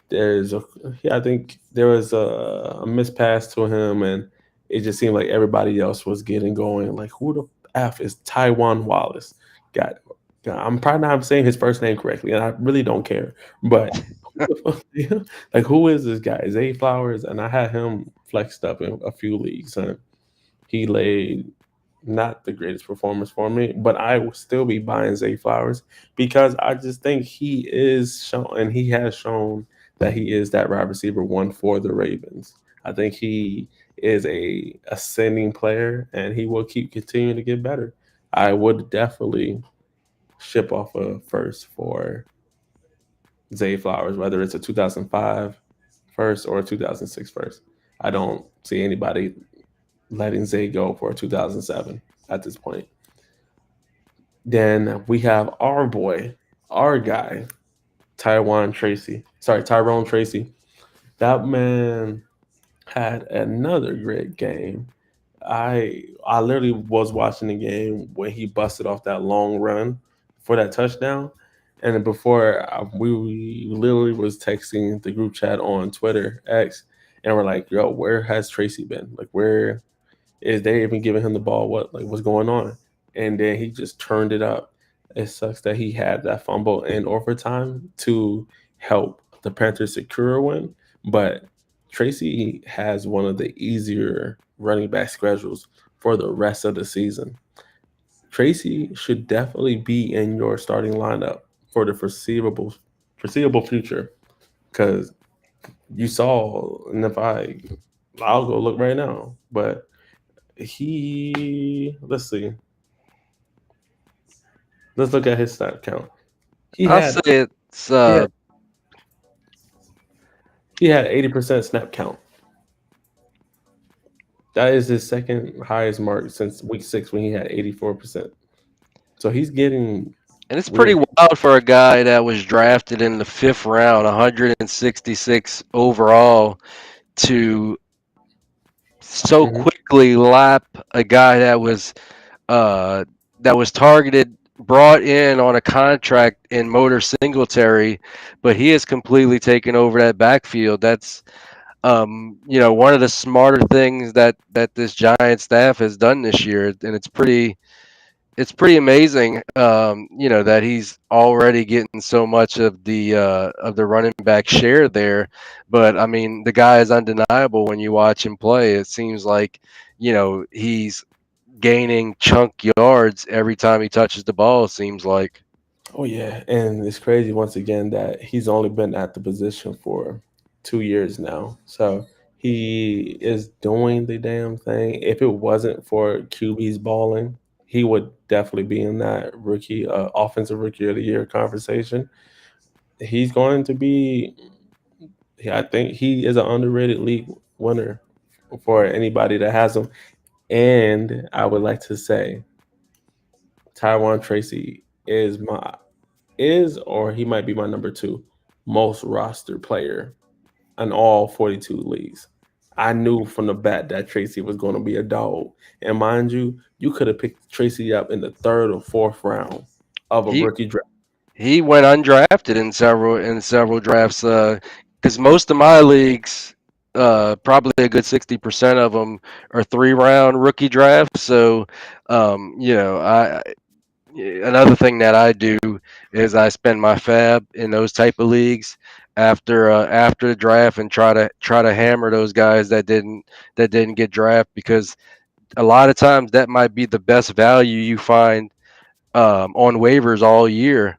There's a Yeah, I think there was a mispass to him, and it just seemed like everybody else was getting going. Like who the f is Taiwan Wallace? Got, I'm probably not saying his first name correctly, and I really don't care. But who the fuck, like who is this guy? Zay Flowers, and I had him flexed up in a few leagues, and he laid not the greatest performance for me, but I will still be buying Zay Flowers because I just think he is shown and he has shown that he is that wide receiver one for the Ravens. I think he is a ascending player and he will keep continuing to get better. I would definitely ship off a first for Zay Flowers, whether it's a 2005 first or a 2006 first. I don't see anybody letting Zay go for a 2007 at this point. Then we have our boy, our guy, Tyrone Tracy. That man had another great game. I literally was watching the game when he busted off that long run for that touchdown. And then before we literally was texting the group chat on Twitter X, and we're like, "Yo, where has Tracy been? Like, where is they even giving him the ball? What's going on?" And then he just turned it up. It sucks that he had that fumble in overtime to help the Panthers secure a win, but Tracy has one of the easier running back schedules for the rest of the season. Tracy should definitely be in your starting lineup for the foreseeable future because you saw, and if I'll go look right now, but let's see, let's look at his snap count. He I'll had say it's he had he had 80% snap count. That is his second highest mark since week 6 when he had 84%. So he's getting and it's pretty weird. wild for a guy that was drafted in the fifth round, 166 overall, to so Mhm. quickly lap a guy uh, that was targeted, brought in on a contract in Motor Singletary, but he has completely taken over that backfield. That's one of the smarter things that this Giant staff has done this year, and it's pretty amazing, that he's already getting so much of the running back share there. But I mean, the guy is undeniable when you watch him play. It seems like he's gaining chunk yards every time he touches the ball. It seems like. Oh yeah, and it's crazy once again that he's only been at the position for 2 years now. So he is doing the damn thing. If it wasn't for QB's balling, he would definitely be in that offensive rookie of the year conversation. He's going to be. I think he is an underrated league winner for anybody that has him. And I would like to say Taiwan Tracy is or he might be my number two most roster player in all 42 leagues. I knew from the bat that Tracy was going to be a dog. And mind you, you could have picked Tracy up in the third or fourth round of a He rookie draft. he went undrafted in several drafts. Because most of my leagues, probably a good 60% of them are 3-round rookie drafts. So, I another thing that I do is I spend my fab in those type of leagues after the draft and try to hammer those guys that didn't get drafted because a lot of times that might be the best value you find on waivers all year,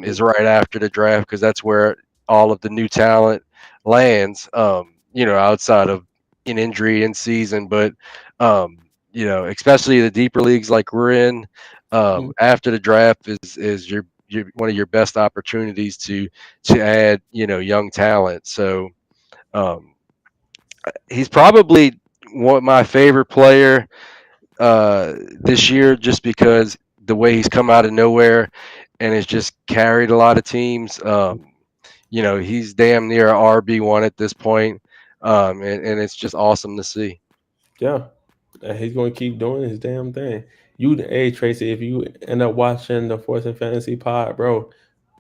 is right after the draft, because that's where all of the new talent lands. Outside of an injury in season, but especially the deeper leagues like we're in, Mhm. after the draft is your one of your best opportunities to add young talent. So um, he's probably my favorite player this year, just because the way he's come out of nowhere and has just carried a lot of teams. He's damn near a RB1 at this point, and it's just awesome to see. Yeah, and he's going to keep doing his damn thing. Hey Tracy, if you end up watching the Force and Fantasy Pod, bro,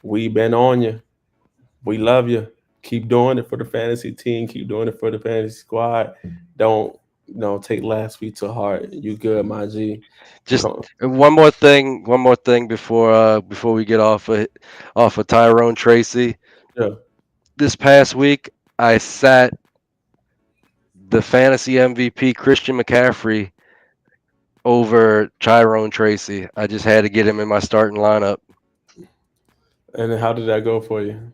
we been on you. We love you. Keep doing it for the fantasy team. Keep doing it for the fantasy squad. Don't take last week to heart. You good, my G? Just Go. one more thing before we get off of Tyrone Tracy. Yeah, This past week, I sat the fantasy MVP Christian McCaffrey over Tyrone Tracy. I just had to get him in my starting lineup. and then how did that go for you?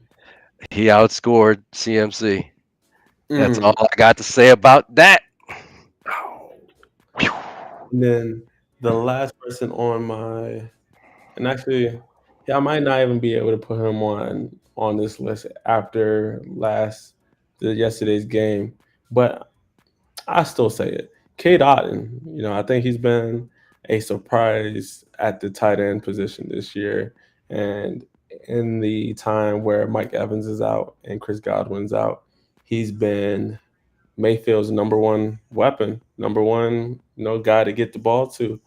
He outscored CMC. That's all Mm. I got to say about that. Ow. And then the last person on my, and actually, yeah, I might not even be able to put him on this list after yesterday's game, but I still say it. Cade Otton, I think he's been a surprise at the tight end position this year. And in the time where Mike Evans is out and Chris Godwin's out, he's been Mayfield's number one weapon, number one, guy to get the ball to.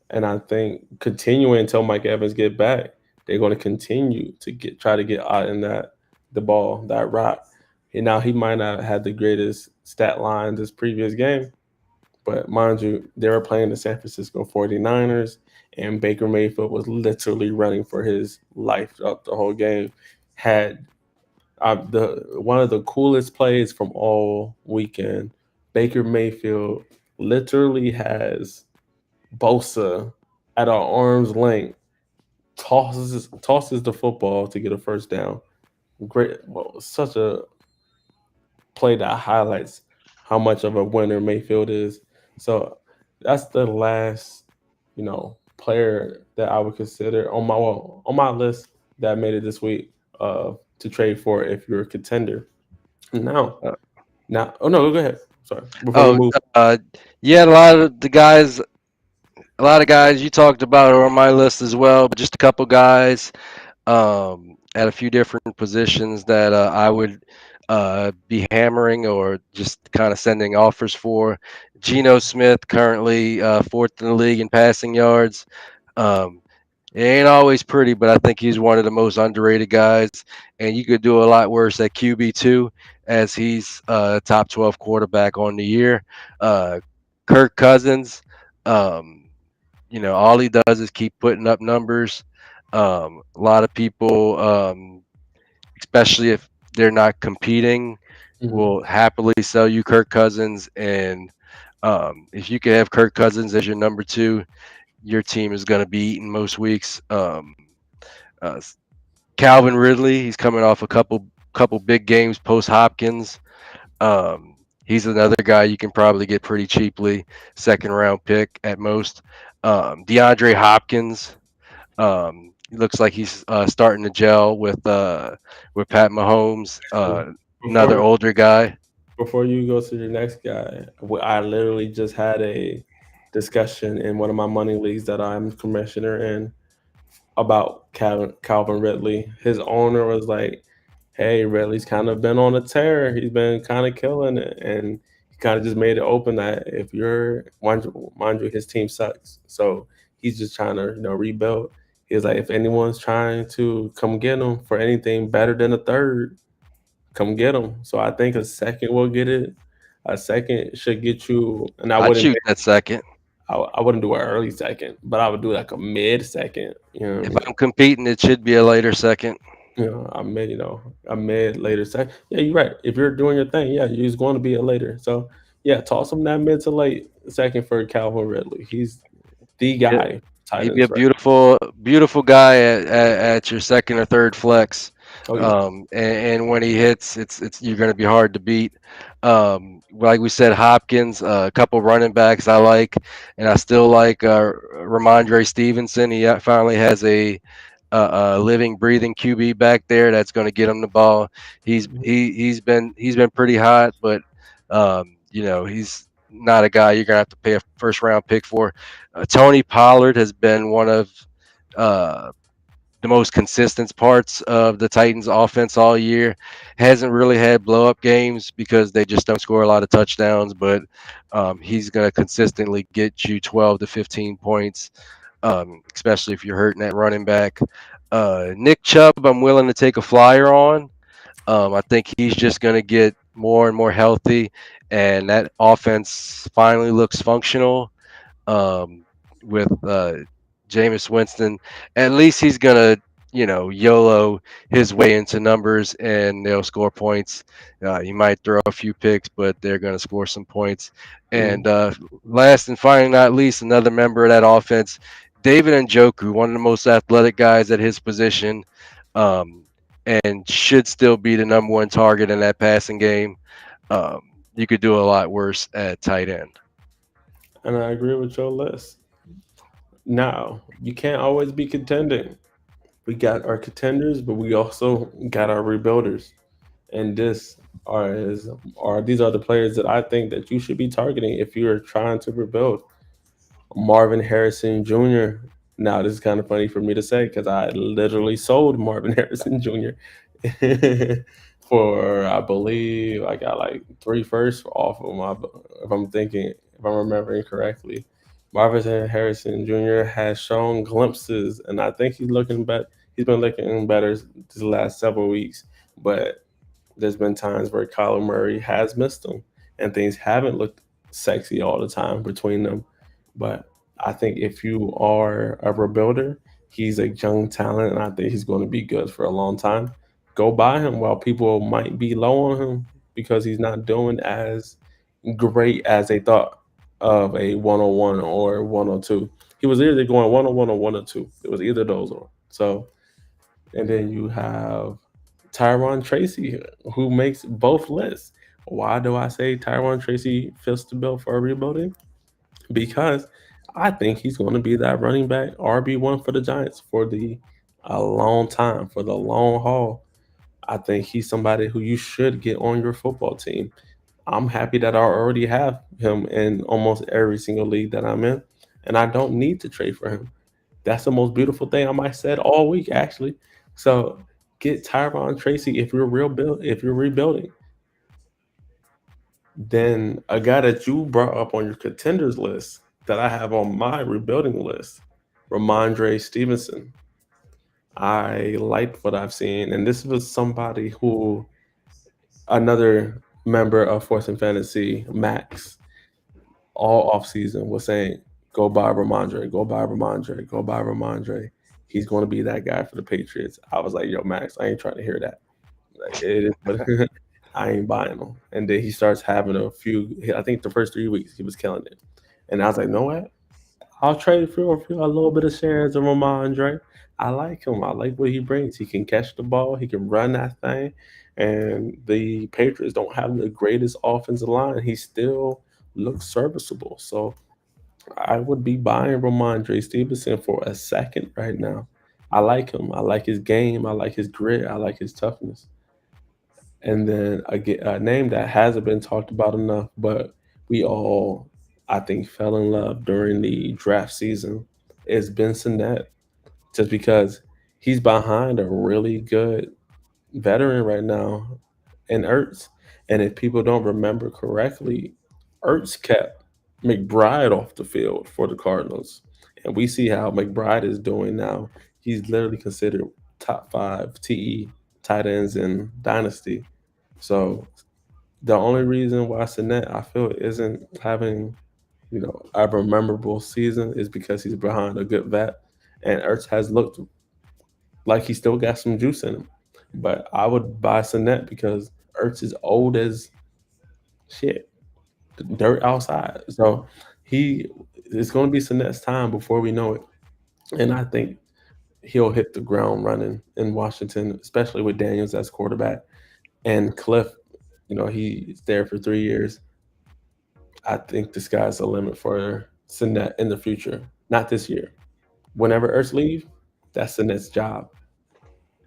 And I think continuing until Mike Evans get back, they're going to continue to try to get out in the ball, that rock. And now he might not have had the greatest stat line this previous game, but mind you, they were playing the San Francisco 49ers, and Baker Mayfield was literally running for his life throughout the whole game. Had the one of the coolest plays from all weekend. Baker Mayfield literally has Bosa at our arm's length, tosses the football to get a first down. Great, well, such a play that highlights how much of a winner Mayfield is. So that's the last, player that I would consider on my list that made it this week to trade for if you're a contender. Now, Uh, oh no, go ahead. Sorry. Before we oh, move, yeah, a lot of guys you talked about are on my list as well, but just a couple guys at a few different positions that I would be hammering or just kind of sending offers for. Geno Smith, currently fourth in the league in passing yards. Um, it ain't always pretty, but I think he's one of the most underrated guys. And you could do a lot worse at QB2, as he's top 12 quarterback on the year. Uh, Kirk Cousins, um, all he does is keep putting up numbers. A lot of people, especially if they're not competing, mhm. will happily sell you Kirk Cousins. And if you can have Kirk Cousins as your number two, your team is going to be eating most weeks. Uh, Calvin Ridley, he's coming off a couple big games post Hopkins. He's another guy you can probably get pretty cheaply, second round pick at most. DeAndre Hopkins, he looks like he's starting to gel with Pat Mahomes, another before older guy. before you go to the next guy, I literally just had a discussion in one of my money leagues that I'm commissioner in about Calvin Ridley. His owner was like, "Hey, Ridley's kind of been on a tear. He's been kind of killing it," and he kind of just made it open that if you're mind you, his team sucks, so he's just trying to rebuild. He was like, if anyone's trying to come get him for anything better than a third, come get him. So I think a second will get it. A second should get you, and I'd shoot that second. I wouldn't do an early second, but I would do like a mid second. You know what I If mean? I'm competing, it should be a later second. A mid later second. Yeah, you're right. If you're doing your thing, yeah, you're going to be a later. So, Yeah, toss him that mid to late second for Calvin Ridley. He's the Yeah, guy. Tight he'd be a ends right. beautiful guy at your second or third flex. Oh yeah. And when he hits, it's you're going to be hard to beat. Like we said, Hopkins, a couple running backs I like, and I still like Ramondre Stevenson. He finally has a living, breathing QB back there that's going to get him the ball. He's been pretty hot, but he's not a guy you're going to have to pay a first round pick for. Tony Pollard has been one of uh, the most consistent parts of the Titans offense all year. Hasn't really had blow up games because they just don't score a lot of touchdowns, but he's going to consistently get you 12 to 15 points, especially if you're hurting at running back. Nick Chubb, I'm willing to take a flyer on. I think he's just going to get more and more healthy, and that offense finally looks functional with Jameis Winston. At least he's gonna, YOLO his way into numbers, and they'll score points. He might throw a few picks, but they're gonna score some points. Mm. And last and finally, not least, another member of that offense, David Njoku, one of the most athletic guys at his position, um, and should still be the number one target in that passing game. Um, you could do a lot worse at tight end. And I agree with your list. Now, you can't always be contending. We got our contenders, but we also got our rebuilders. And these are the players that I think that you should be targeting if you're trying to rebuild. Marvin Harrison Jr. Now, this is kind of funny for me to say because I literally sold Marvin Harrison Jr. for, I believe, I got like three firsts off of my, if I'm remembering correctly. Marvin Harrison Jr. has shown glimpses, and I think he's been looking better these last several weeks. But there's been times where Kyler Murray has missed them, and things haven't looked sexy all the time between them. But I think if you are a rebuilder, he's a young talent, and I think he's going to be good for a long time. Go buy him while people might be low on him because he's not doing as great as they thought of a 101 or 102. He was either going 101 or 102. It was either of those one. So, and then you have Tyron Tracy, who makes both lists. Why do I say Tyron Tracy fits the bill for rebuilding? Because I think he's going to be that running back RB1 for the Giants for the a long time, for the long haul. I think he's somebody who you should get on your football team. I'm happy that I already have him in almost every single league that I'm in, and I don't need to trade for him. That's the most beautiful thing I might said all week, actually. So get Tyron Tracy if you're rebuilding. Then a guy that you brought up on your contenders list that I have on my rebuilding list, Ramondre Stevenson. I liked what I've seen, and this was somebody who another member of Force and Fantasy, Max, all offseason was saying, go buy Ramondre, go buy Ramondre, go buy Ramondre. He's going to be that guy for the Patriots. I was like, yo, Max, I ain't trying to hear that. Like, it is, but I ain't buying him. And then he starts having a few. I think the first 3 weeks he was killing it, and I was like, no what? I'll trade for a little bit of shares of Ramondre. I like him. I like what he brings. He can catch the ball. He can run that thing. And the Patriots don't have the greatest offensive line. He still looks serviceable. So I would be buying Ramondre Stevenson for a second right now. I like him. I like his game. I like his grit. I like his toughness. And then a name that hasn't been talked about enough, but we all, I think, fell in love during the draft season is Ben Sinnett, just because he's behind a really good veteran right now in Ertz. And if people don't remember correctly, Ertz kept McBride off the field for the Cardinals. And we see how McBride is doing now. He's literally considered top five TE tight ends in Dynasty. So the only reason why Sinet I feel isn't having, a memorable season is because he's behind a good vet, and Ertz has looked like he still got some juice in him. But I would buy Sinet because Ertz is old as shit. dirt outside. So he it's going to be Sinet's time before we know it, and I think he'll hit the ground running in Washington, especially with Daniels as quarterback and Cliff. You know, he's there for 3 years. I think the sky's the limit for Sinet in the future, not this year. Whenever Ertz leave, that's Sinet's job.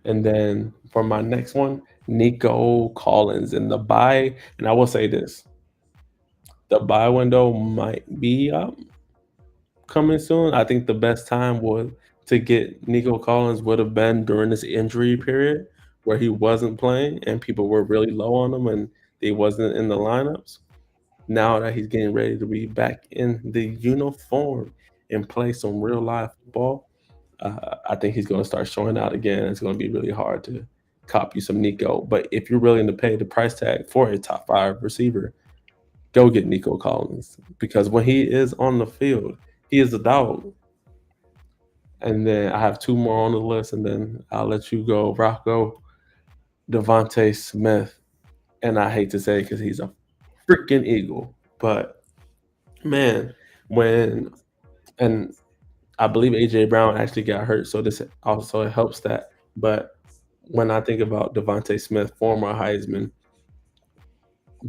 And then for my next one, Nico Collins in the buy. And I will say this: the buy window might be up coming soon. I think the best time would to get Nico Collins would have been during this injury period where he wasn't playing and people were really low on him and he wasn't in the lineups. Now that he's getting ready to be back in the uniform and play some real live football, I think he's going to start showing out again. It's going to be really hard to copy some Nico. But if you're willing to pay the price tag for a top five receiver, go get Nico Collins because when he is on the field, he is a dog. And then I have two more on the list, and then I'll let you go, Rocco. Devontae Smith, and I hate to say it because he's a freaking Eagle, but man, when and I believe AJ Brown actually got hurt, so this also helps that. But when I think about Devontae Smith, former Heisman,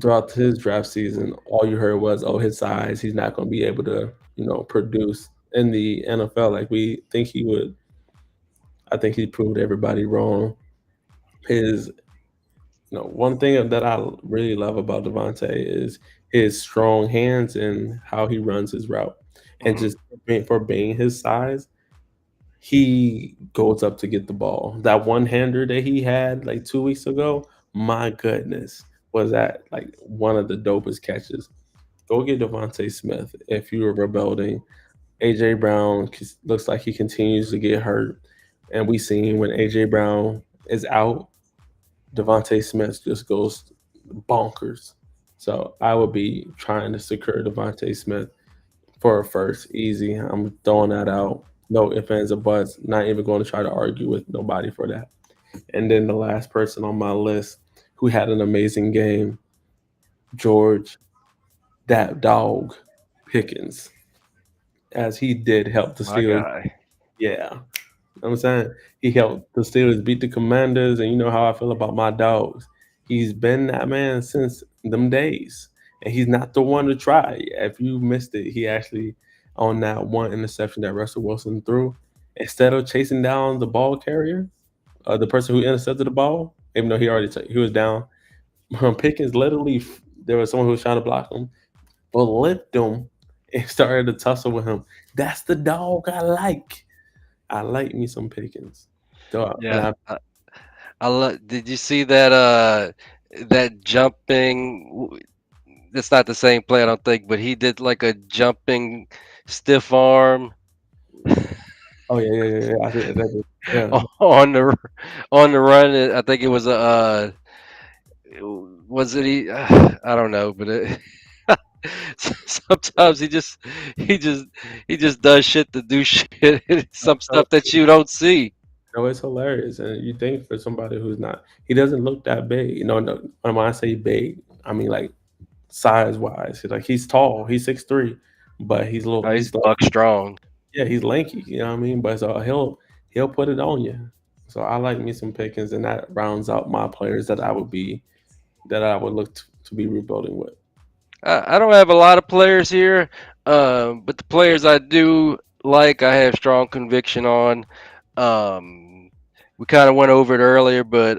throughout his draft season, all you heard was, "Oh, his size, he's not going to be able to, produce in the NFL like we think he would." I think he proved everybody wrong. His one thing that I really love about Devontae is his strong hands and how he runs his route. And Mhm. just for being his size, he goes up to get the ball. That one hander that he had like 2 weeks ago, my goodness, was that like one of the dopest catches. Go get Devontae Smith if you are rebuilding. AJ Brown looks like he continues to get hurt, and we seen when AJ Brown is out, Devontae Smith just goes bonkers. So I would be trying to secure Devontae Smith for a first, easy. I'm throwing that out. No ifs, ands, or buts. Not even going to try to argue with nobody for that. And then the last person on my list who had an amazing game, George, that dog, Pickens, as he did help the My Steelers. guy. Yeah, I'm saying he helped the Steelers beat the Commanders, and you know how I feel about my dogs. He's been that man since them days, and he's not the one to try. If you missed it, he actually on that one interception that Russell Wilson threw, instead of chasing down the ball carrier, the person who intercepted the ball, even though he was down, Pickens literally there was someone who was trying to block him, but limped him and started to tussle with him. That's the dog I like. I like me some Pickens. And Yeah. Did you see that jumping? It's not the same play, I don't think, but he did like a jumping stiff arm oh yeah, yeah, yeah, yeah. I see that. Yeah, on the on the run. I think it was a was it he? I don't know, but sometimes he just he just does shit to do shit. Some so stuff that you don't see. no, it's hilarious, and you think for somebody who's not, he doesn't look that big. No, when I say big, I mean like size wise. Like he's tall, he's 6'3", but he's little. He's He's like buck strong. yeah, he's lanky. You know what I mean? But so he'll put it on you. So I like me some Pickens, and that rounds out my players that I would look to be rebuilding with. I don't have a lot of players here, but the players I do like, I have strong conviction on. Um, we kind of went over it earlier, but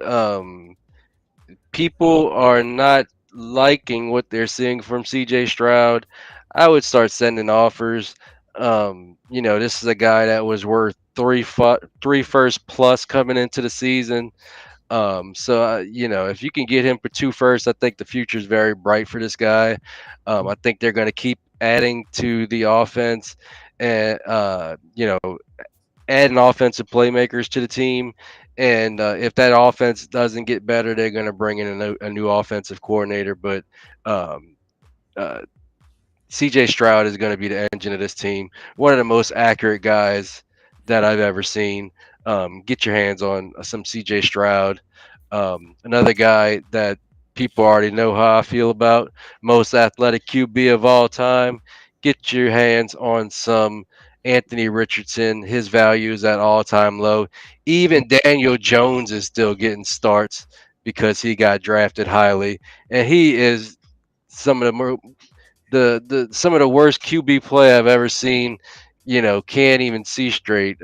people are not liking what they're seeing from CJ Stroud. I would start sending offers. This is a guy that was worth three first plus coming into the season. If you can get him for two first, I think the future is very bright for this guy. I think they're going to keep adding to the offense and adding offensive playmakers to the team. And if that offense doesn't get better, they're going to bring in a new offensive coordinator. But um, uh, CJ Stroud is going to be the engine of this team. One of the most accurate guys that I've ever seen. Get your hands on some CJ Stroud. Another guy that people already know how I feel about most athletic QB of all time. Get your hands on some Anthony Richardson. His value is at all time low. Even Daniel Jones is still getting starts because he got drafted highly, and he is some of the the some of the worst QB play I've ever seen. Can't even see straight.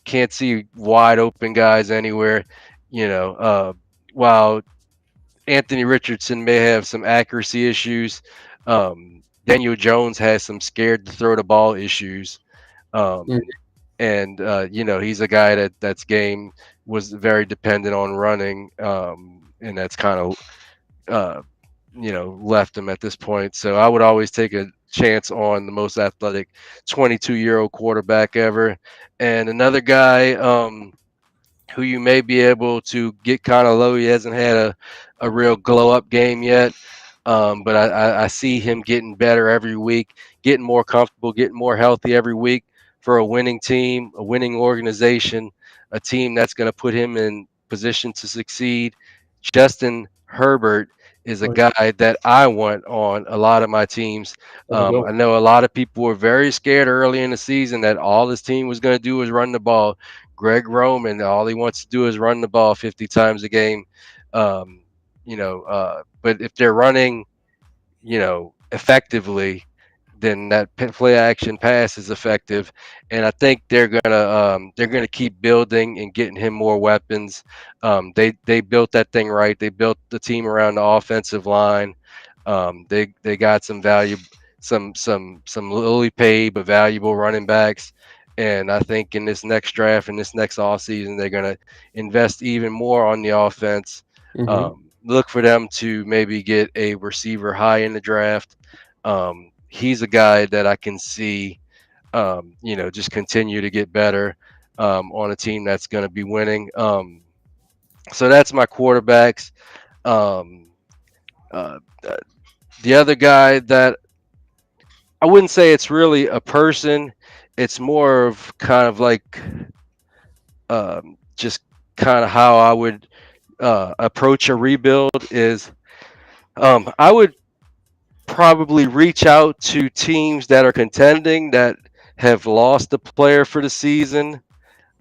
Can't see wide open guys anywhere. You know, while Anthony Richardson may have some accuracy issues, Daniel Jones has some scared to throw the ball issues. Mm, And he's a guy that's game was very dependent on running, and that's kind of uh, left him at this point. So I would always take a chance on the most athletic 22-year-old quarterback ever. And another guy who you may be able to get kind of low. He hasn't had a real glow up game yet. But I see him getting better every week, getting more comfortable, getting more healthy every week for a winning team, a winning organization, a team that's going to put him in position to succeed. Justin Herbert is a oh, guy that I want on a lot of my teams. that's a good I one. know a lot of people were very scared early in the season that all this team was going to do was run the ball. Greg Roman, all he wants to do is run the ball 50 times a game. Um, but if they're running, effectively, then that play action pass is effective. And I think they're gonna keep building and getting him more weapons. They built that thing right. They built the team around the offensive line. They got some value, some lowly paid but valuable running backs. And I think in this next draft and this next off season, they're gonna invest even more on the offense. Hmm. Look for them to maybe get a receiver high in the draft. He's a guy that I can see, just continue to get better on a team that's going to be winning. So that's my quarterbacks. Um, uh, uh, the other guy that I wouldn't say it's really a person, it's more of kind of like just kind of how I would approach a rebuild is I would probably reach out to teams that are contending that have lost a player for the season,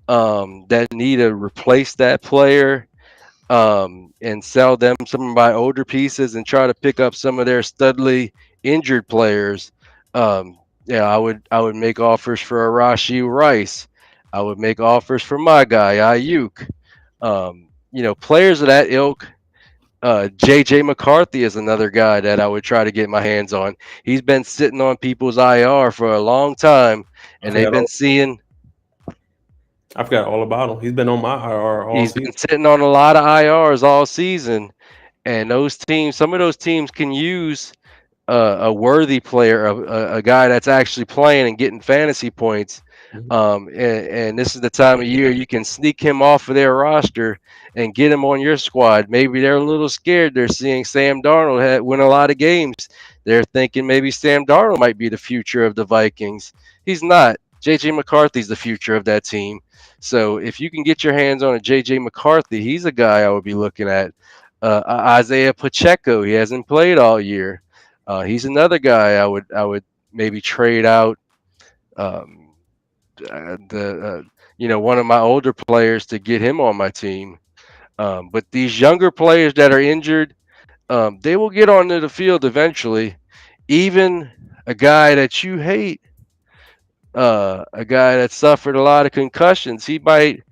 that need to replace that player, and sell them some of my older pieces and try to pick up some of their studly injured players. Yeah, I would make offers for a Rashi Rice. I would make offers for my guy Ayuk. Players of that ilk. JJ McCarthy is another guy that I would try to get my hands on. He's been sitting on people's IR for a long time, I and they've forgot been all. seeing I forgot all about him. He's been on my IR all he's season. been sitting on a lot of IRs all season. And some of those teams can use a worthy player, a guy that's actually playing and getting fantasy points. Mhm. And this is the time of year you can sneak him off of their roster and get him on your squad. Maybe they're a little scared. They're seeing Sam Darnold win a lot of games. They're thinking maybe Sam Darnold might be the future of the Vikings. He's not. JJ McCarthy's the future of that team. So if you can get your hands on a JJ McCarthy, he's a guy I would be looking at. Isaiah Pacheco, he hasn't played all year. He's another guy I would maybe trade out, um, the one of my older players to get him on my team. But these younger players that are injured, they will get onto the field eventually. Even a guy that you hate, a guy that suffered a lot of concussions, he might.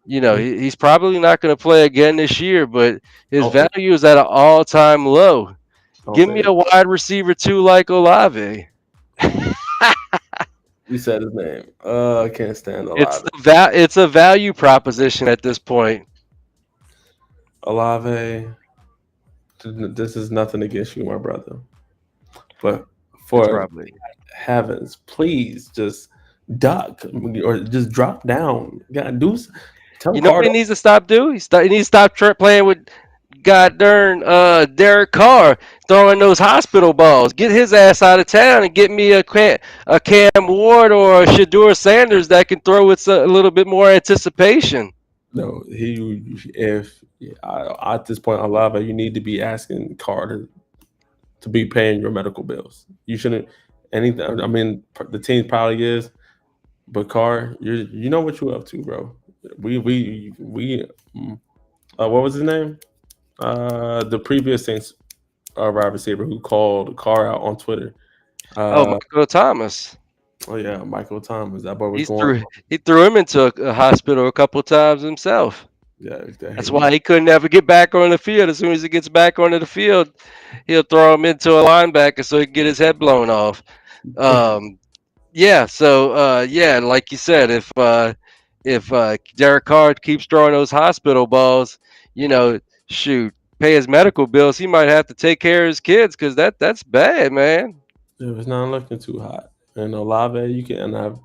He's probably not going to play again this year, but his Don't say, value is at an all-time low. don't Give say me that. a wide receiver too, like Olave. You said his name. I can't stand It's Olave. it's a value proposition at this point. Olave, this is nothing against you, my brother. But It's for probably. heavens, please just duck or just drop down. God, tell You know what Carter. he needs to stop doing? He needs to stop playing with god darn Derek Carr throwing those hospital balls. Get his ass out of town and get me a Cam Ward or a Shador Sanders that can throw with a little bit more anticipation. No, if at this point, Alava, you need to be asking Carter to be paying your medical bills. You shouldn't anything. I mean, the team probably is, but Carr, you know what you up to, bro. We. mm, what was his name? The previous Saints wide receiver who called Carr out on Twitter. Oh, Uh, Michael Thomas. oh yeah, Michael Thomas. That boy was He going. threw him into a hospital a couple times himself. Yeah, That's he, why he couldn't ever get back on the field. As soon as he gets back onto the field, he'll throw him into a linebacker so he can get his head blown off. Um, yeah, so yeah, like you said, if Derek Carr keeps throwing those hospital balls, you know, shoot, pay his medical bills, he might have to take care of his kids because that's bad, man. it was not looking too hot. And Olave, you can and I've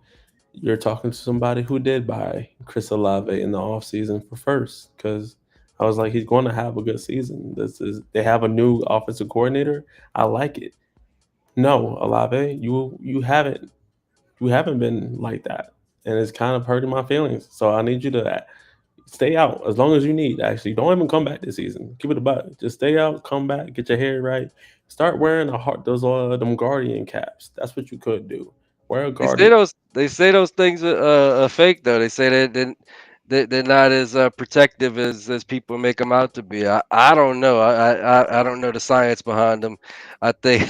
you're talking to somebody who did buy Chris Olave in the offseason for first because I was like, he's going to have a good season. This is they have a new offensive coordinator. I like it. No, Olave, you haven't been like that, and it's kind of hurting my feelings. So I need you to stay out as long as you need. Actually, don't even come back this season. Keep it a buck. Just stay out, come back, get your hair right. Start wearing a heart those them guardian caps. That's what you could do. Wear a guardian. They say those things are fake though. They say they're not as protective as people make them out to be. I don't know. I don't know the science behind them. I think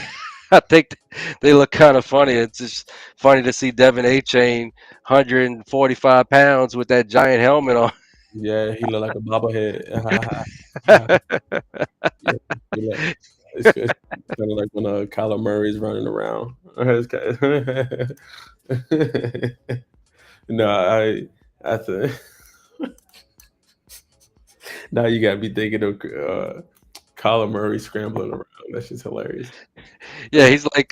I think they look kind of funny. It's just funny to see Devin A. Chain, 145 pounds with that giant helmet on. Yeah, he looked like a bobblehead. Yeah, he look. It's kind of like when Kyler Murray's running around. No, I think now you gotta be thinking of Kyler Murray scrambling around. That's just hilarious. Yeah, he's like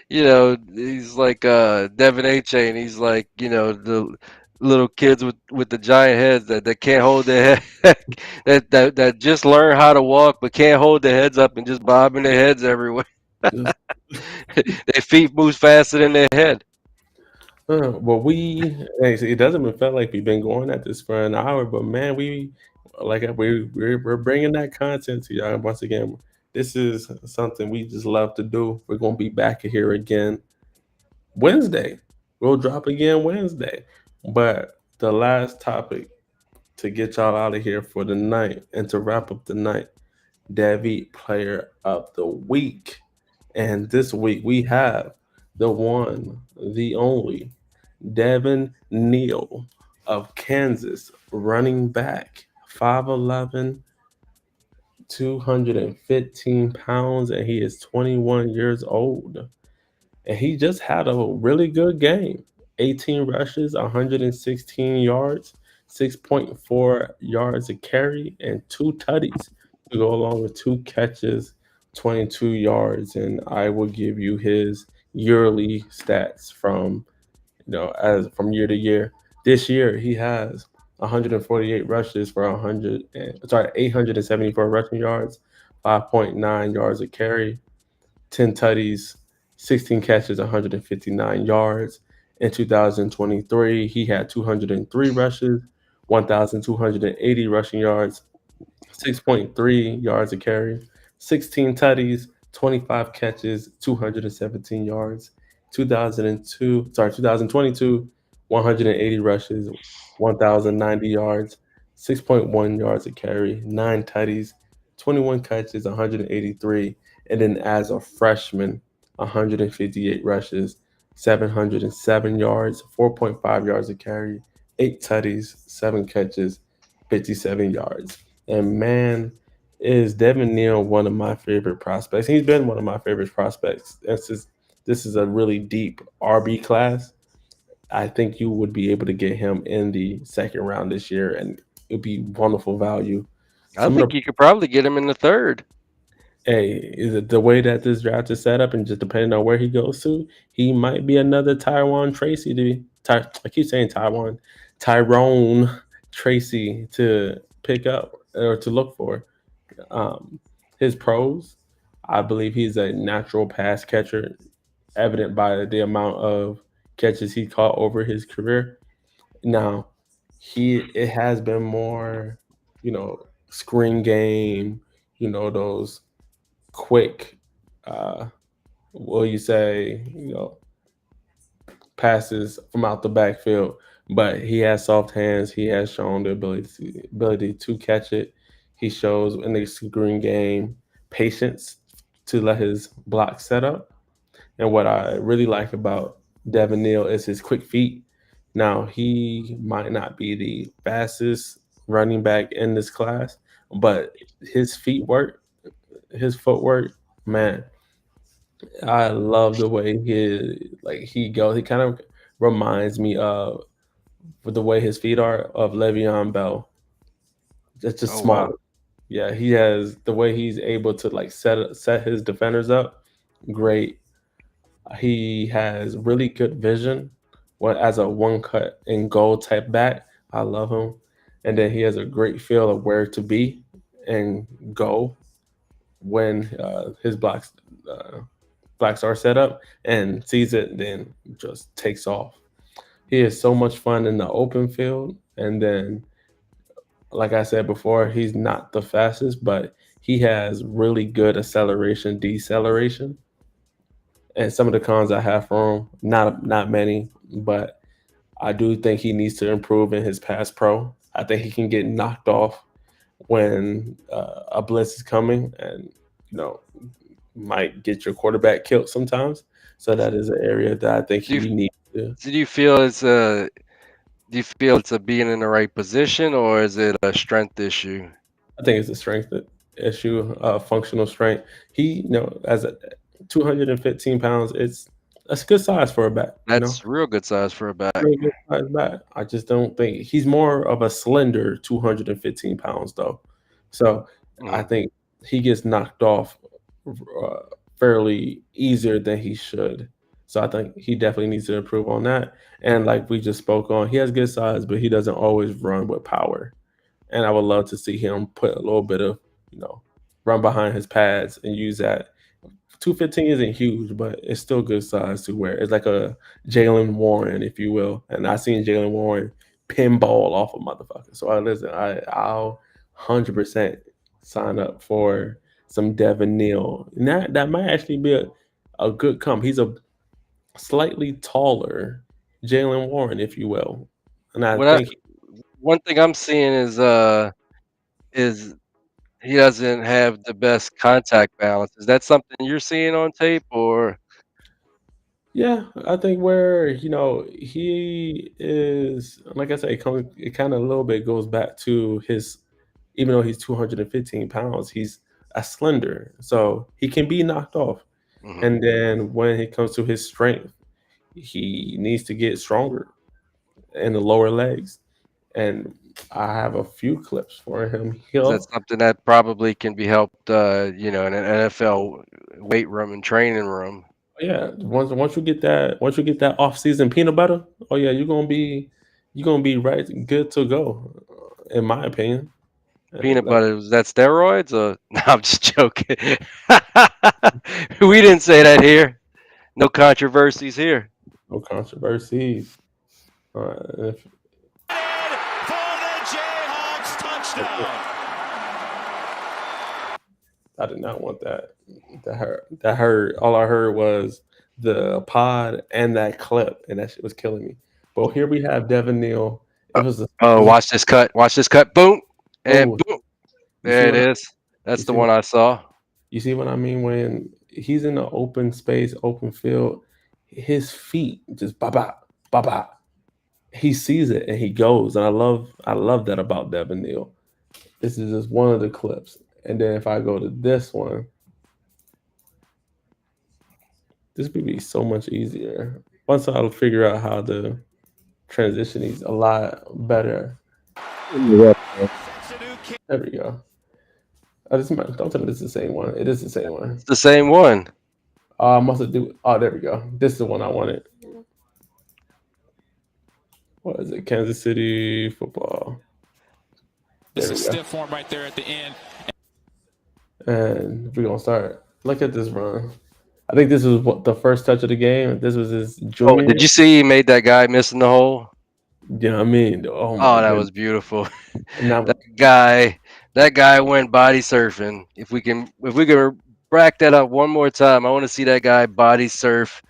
he's like Devin A. Chain. He's like the little kids with the giant heads that can't hold their head that just learn how to walk but can't hold their heads up and just bobbing their heads everywhere. Just, Their feet move faster than their head. well, hey, see, it doesn't even feel like we've been going at this for an hour, but man, we're bringing that content to y'all once again. This is something we just love to do. We're gonna be back here again Wednesday. We'll drop again Wednesday. But the last topic to get y'all out of here for the night and to wrap up the night, David Player of the Week. And this week we have the one, the only, Devin Neal of Kansas, running back, 5'11", 215 pounds, and he is 21 years old. And he just had a really good game. 18 rushes, 116 yards, 6.4 yards a carry, and two tutties to go along with two catches, 22 yards. And I will give you his yearly stats from as from year to year. This year he has 148 rushes for 874 rushing yards, 5.9 yards a carry, 10 tutties, 16 catches, 159 yards. In 2023, he had 203 rushes, 1,280 rushing yards, 6.3 yards a carry, 16 tutties, 25 catches, 217 yards. 2022, 180 rushes, 1,090 yards, 6.1 yards a carry, 9 tutties, 21 catches, 183. And then as a freshman, 158 rushes, 707 yards, 4.5 yards a carry, 8 tutties, 7 catches, 57 yards. And man, is Devin Neal one of my favorite prospects? He's been one of my favorite prospects. This is a really deep RB class. I think you would be able to get him in the second round this year, and it'd be wonderful value. I Some of think the you could probably get him in the third. Hey, is it the way that this draft is set up, and just depending on where he goes to, he might be another Tyrone Tracy to I keep saying Tyrone Tracy to pick up or to look for. Um, his pros, I believe he's a natural pass catcher, evident by the amount of catches he caught over his career. Now, it has been more, screen game, those quick, uh, what you say, passes from out the backfield. But he has soft hands. He has shown the ability to catch it. He shows in the screen game patience to let his block set up. And what I really like about Devin Neal is his quick feet. Now, he might not be the fastest running back in this class, but his feet work, his footwork, man, I love the way he goes. He kind of reminds me of with the way his feet are of Le'Veon Bell. Just Oh wow. smaller. Yeah, he has the way he's able to like set his defenders up. Great. He has really good vision. What as a one cut and goal type back, I love him. And then he has a great feel of where to be and go when his blocks are set up and sees it, then just takes off. He is so much fun in the open field, and then like I said before, he's not the fastest, but he has really good acceleration, deceleration. And some of the cons I have for him, not many, but I do think he needs to improve in his pass pro. I think he can get knocked off when a blitz is coming, and you know might get your quarterback killed sometimes. So that is an area that I think Do you he needs to. do you feel do you feel it's a being in the right position or is it a strength issue? I think it's a strength issue, functional strength. He, as a 215 pounds, that's a good size for a back. That's real good size for a back. Really good size back. I just don't think he's more of a slender 215 pounds though. So I Mhm. think he gets knocked off uh, fairly easier than he should. So I think he definitely needs to improve on that. And like we just spoke on, he has good size, but he doesn't always run with power. And I would love to see him put a little bit of, you know, run behind his pads and use that. 215 isn't huge, but it's still good size to where it's like a Jalen Warren, if you will. And I seen Jalen Warren pinball off a motherfucker. So I'll 100% sign up for some Devin Neal. And that might actually be a good comp. He's a slightly taller Jalen Warren, if you will. And I What I think one thing I'm seeing is he doesn't have the best contact balance. Is that something you're seeing on tape or Yeah, I think where he is, like I said, it kind of a little bit goes back to his, even though he's 215 pounds, he's a slender, so he can be knocked off. Mhm. And then when it comes to his strength, he needs to get stronger in the lower legs. And I have a few clips for him. Is that something that probably can be helped in an NFL weight room and training room? Yeah, once you get that off season peanut butter, oh yeah, you're gonna be right good to go, in my opinion. Peanut Like butter, is that steroids or no, I'm just joking. We didn't say that here. No controversies here. no controversies. If, For the Jayhawks touchdown. I did not want that. That hurt. All I heard was the pod and that clip, and that shit was killing me. But here we have Devin Neal. It was a Oh, it was watch this cut. Watch this cut. Boom. And oh, boom. you see There it what I, is. you That's the see one what I saw. you see what I mean when he's in the open space, open field, his feet just ba ba. He sees it and he goes, and I love that about Devin Neal. This is just one of the clips, and then if I go to this one, this would be so much easier. Once I'll figure out how to transition these a lot better. There we go. Don't tell me this is the same one. It is the same one. It's the same one. I must have do. Oh, there we go. This is the one I wanted. What is it? Kansas City football. There It's a we go. stiff one right there at the end. And we're gonna start. Look at this run. I think this was what the first touch of the game. This was his Oh, junior. did you see he made that guy missing the hole? You know what I mean? Oh my Oh, that goodness. was beautiful. Now, That guy, that guy went body surfing. If we can rack that up one more time, I want to see that guy body surf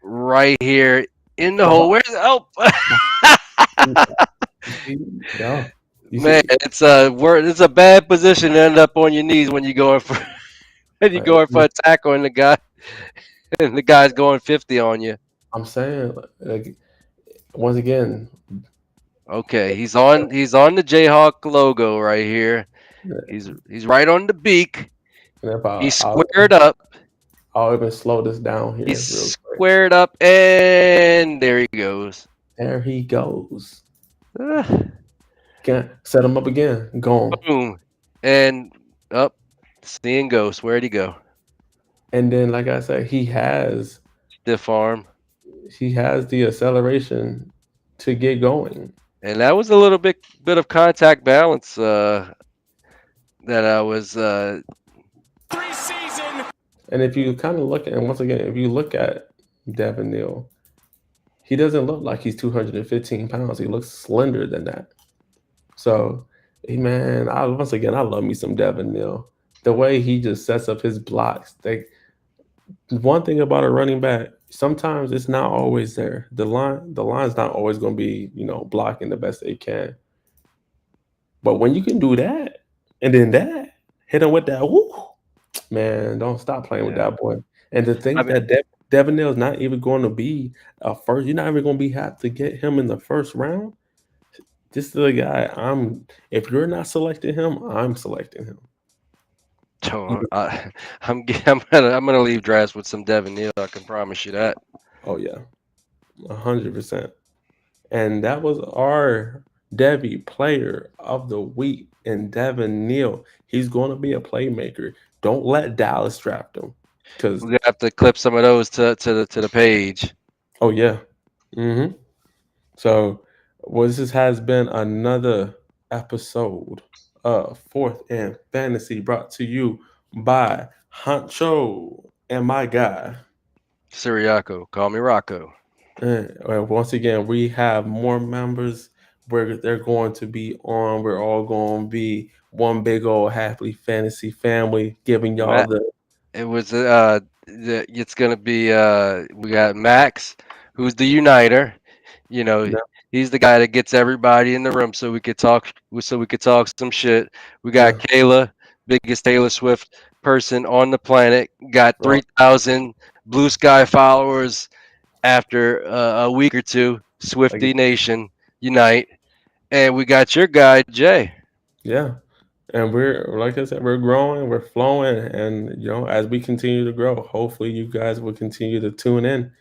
right here in the hole. oh, Where's oh you see, yeah, you man, see, it's a bad position to end up on your knees when you're going for when you're like, going for a tackle and the guy and the guy's going 50 on you. I'm saying, like, once again, Okay, he's on the Jayhawk logo right here. He's right on the beak. and if He's I'll, squared up. I'll even slow this down He's here real quick. squared up, and there he goes. There he goes. Ah, Can't set him up again. Gone. boom, and up. Seeing ghosts. Where'd he go? And then, like I said, Stiff arm, he has the acceleration to get going. and that was a little bit of contact balance that I was. Preseason. And if you kind of look at, and once again, if you look at Devin Neal, he doesn't look like he's 215 pounds. He looks slender than that. So, man, once again, I love me some Devin Neal. The way he just sets up his blocks. One thing about a running back, sometimes it's not always there. The line's not always going to be, blocking the best they can. But when you can do that, and then that, hit him with that, woo, man, don't stop playing with Yeah, that boy. And to I think mean, that Devin Neal's not even going to be a first, you're not even going to be have to get him in the first round. This is the guy if you're not selecting him, I'm selecting him. don't- Even- I, I'm gonna leave drafts with some Devin Neal. I can promise you that. Oh yeah, 100%. And that was our Debbie player of the week and Devin Neal. He's going to be a playmaker. Don't let Dallas draft him. Because, We're gonna have to clip some of those to the page. oh, yeah. So, well, this has been another episode of Fourth and Fantasy brought to you by Honcho and my guy. Siriaco, call me Rocco. And once again, we have more members where they're going to be on. We're all going to be one big old happy fantasy family, giving y'all Matt, the it's gonna be we got Max, who's the uniter. You know, yeah, he's the guy that gets everybody in the room so we could talk some shit. We got yeah, Kayla, biggest Taylor Swift person on the planet, got oh, 3,000 blue sky followers after a week or two. like, Swifty Nation unite, and we got your guy Jay. yeah. And we're like I said, we're growing, we're flowing, and as we continue to grow, hopefully you guys will continue to tune in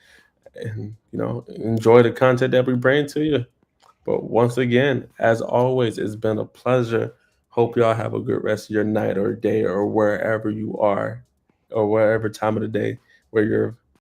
and enjoy the content that we bring to you. But once again, as always, it's been a pleasure. Hope y'all have a good rest of your night or day or wherever you are, or wherever time of the day where you're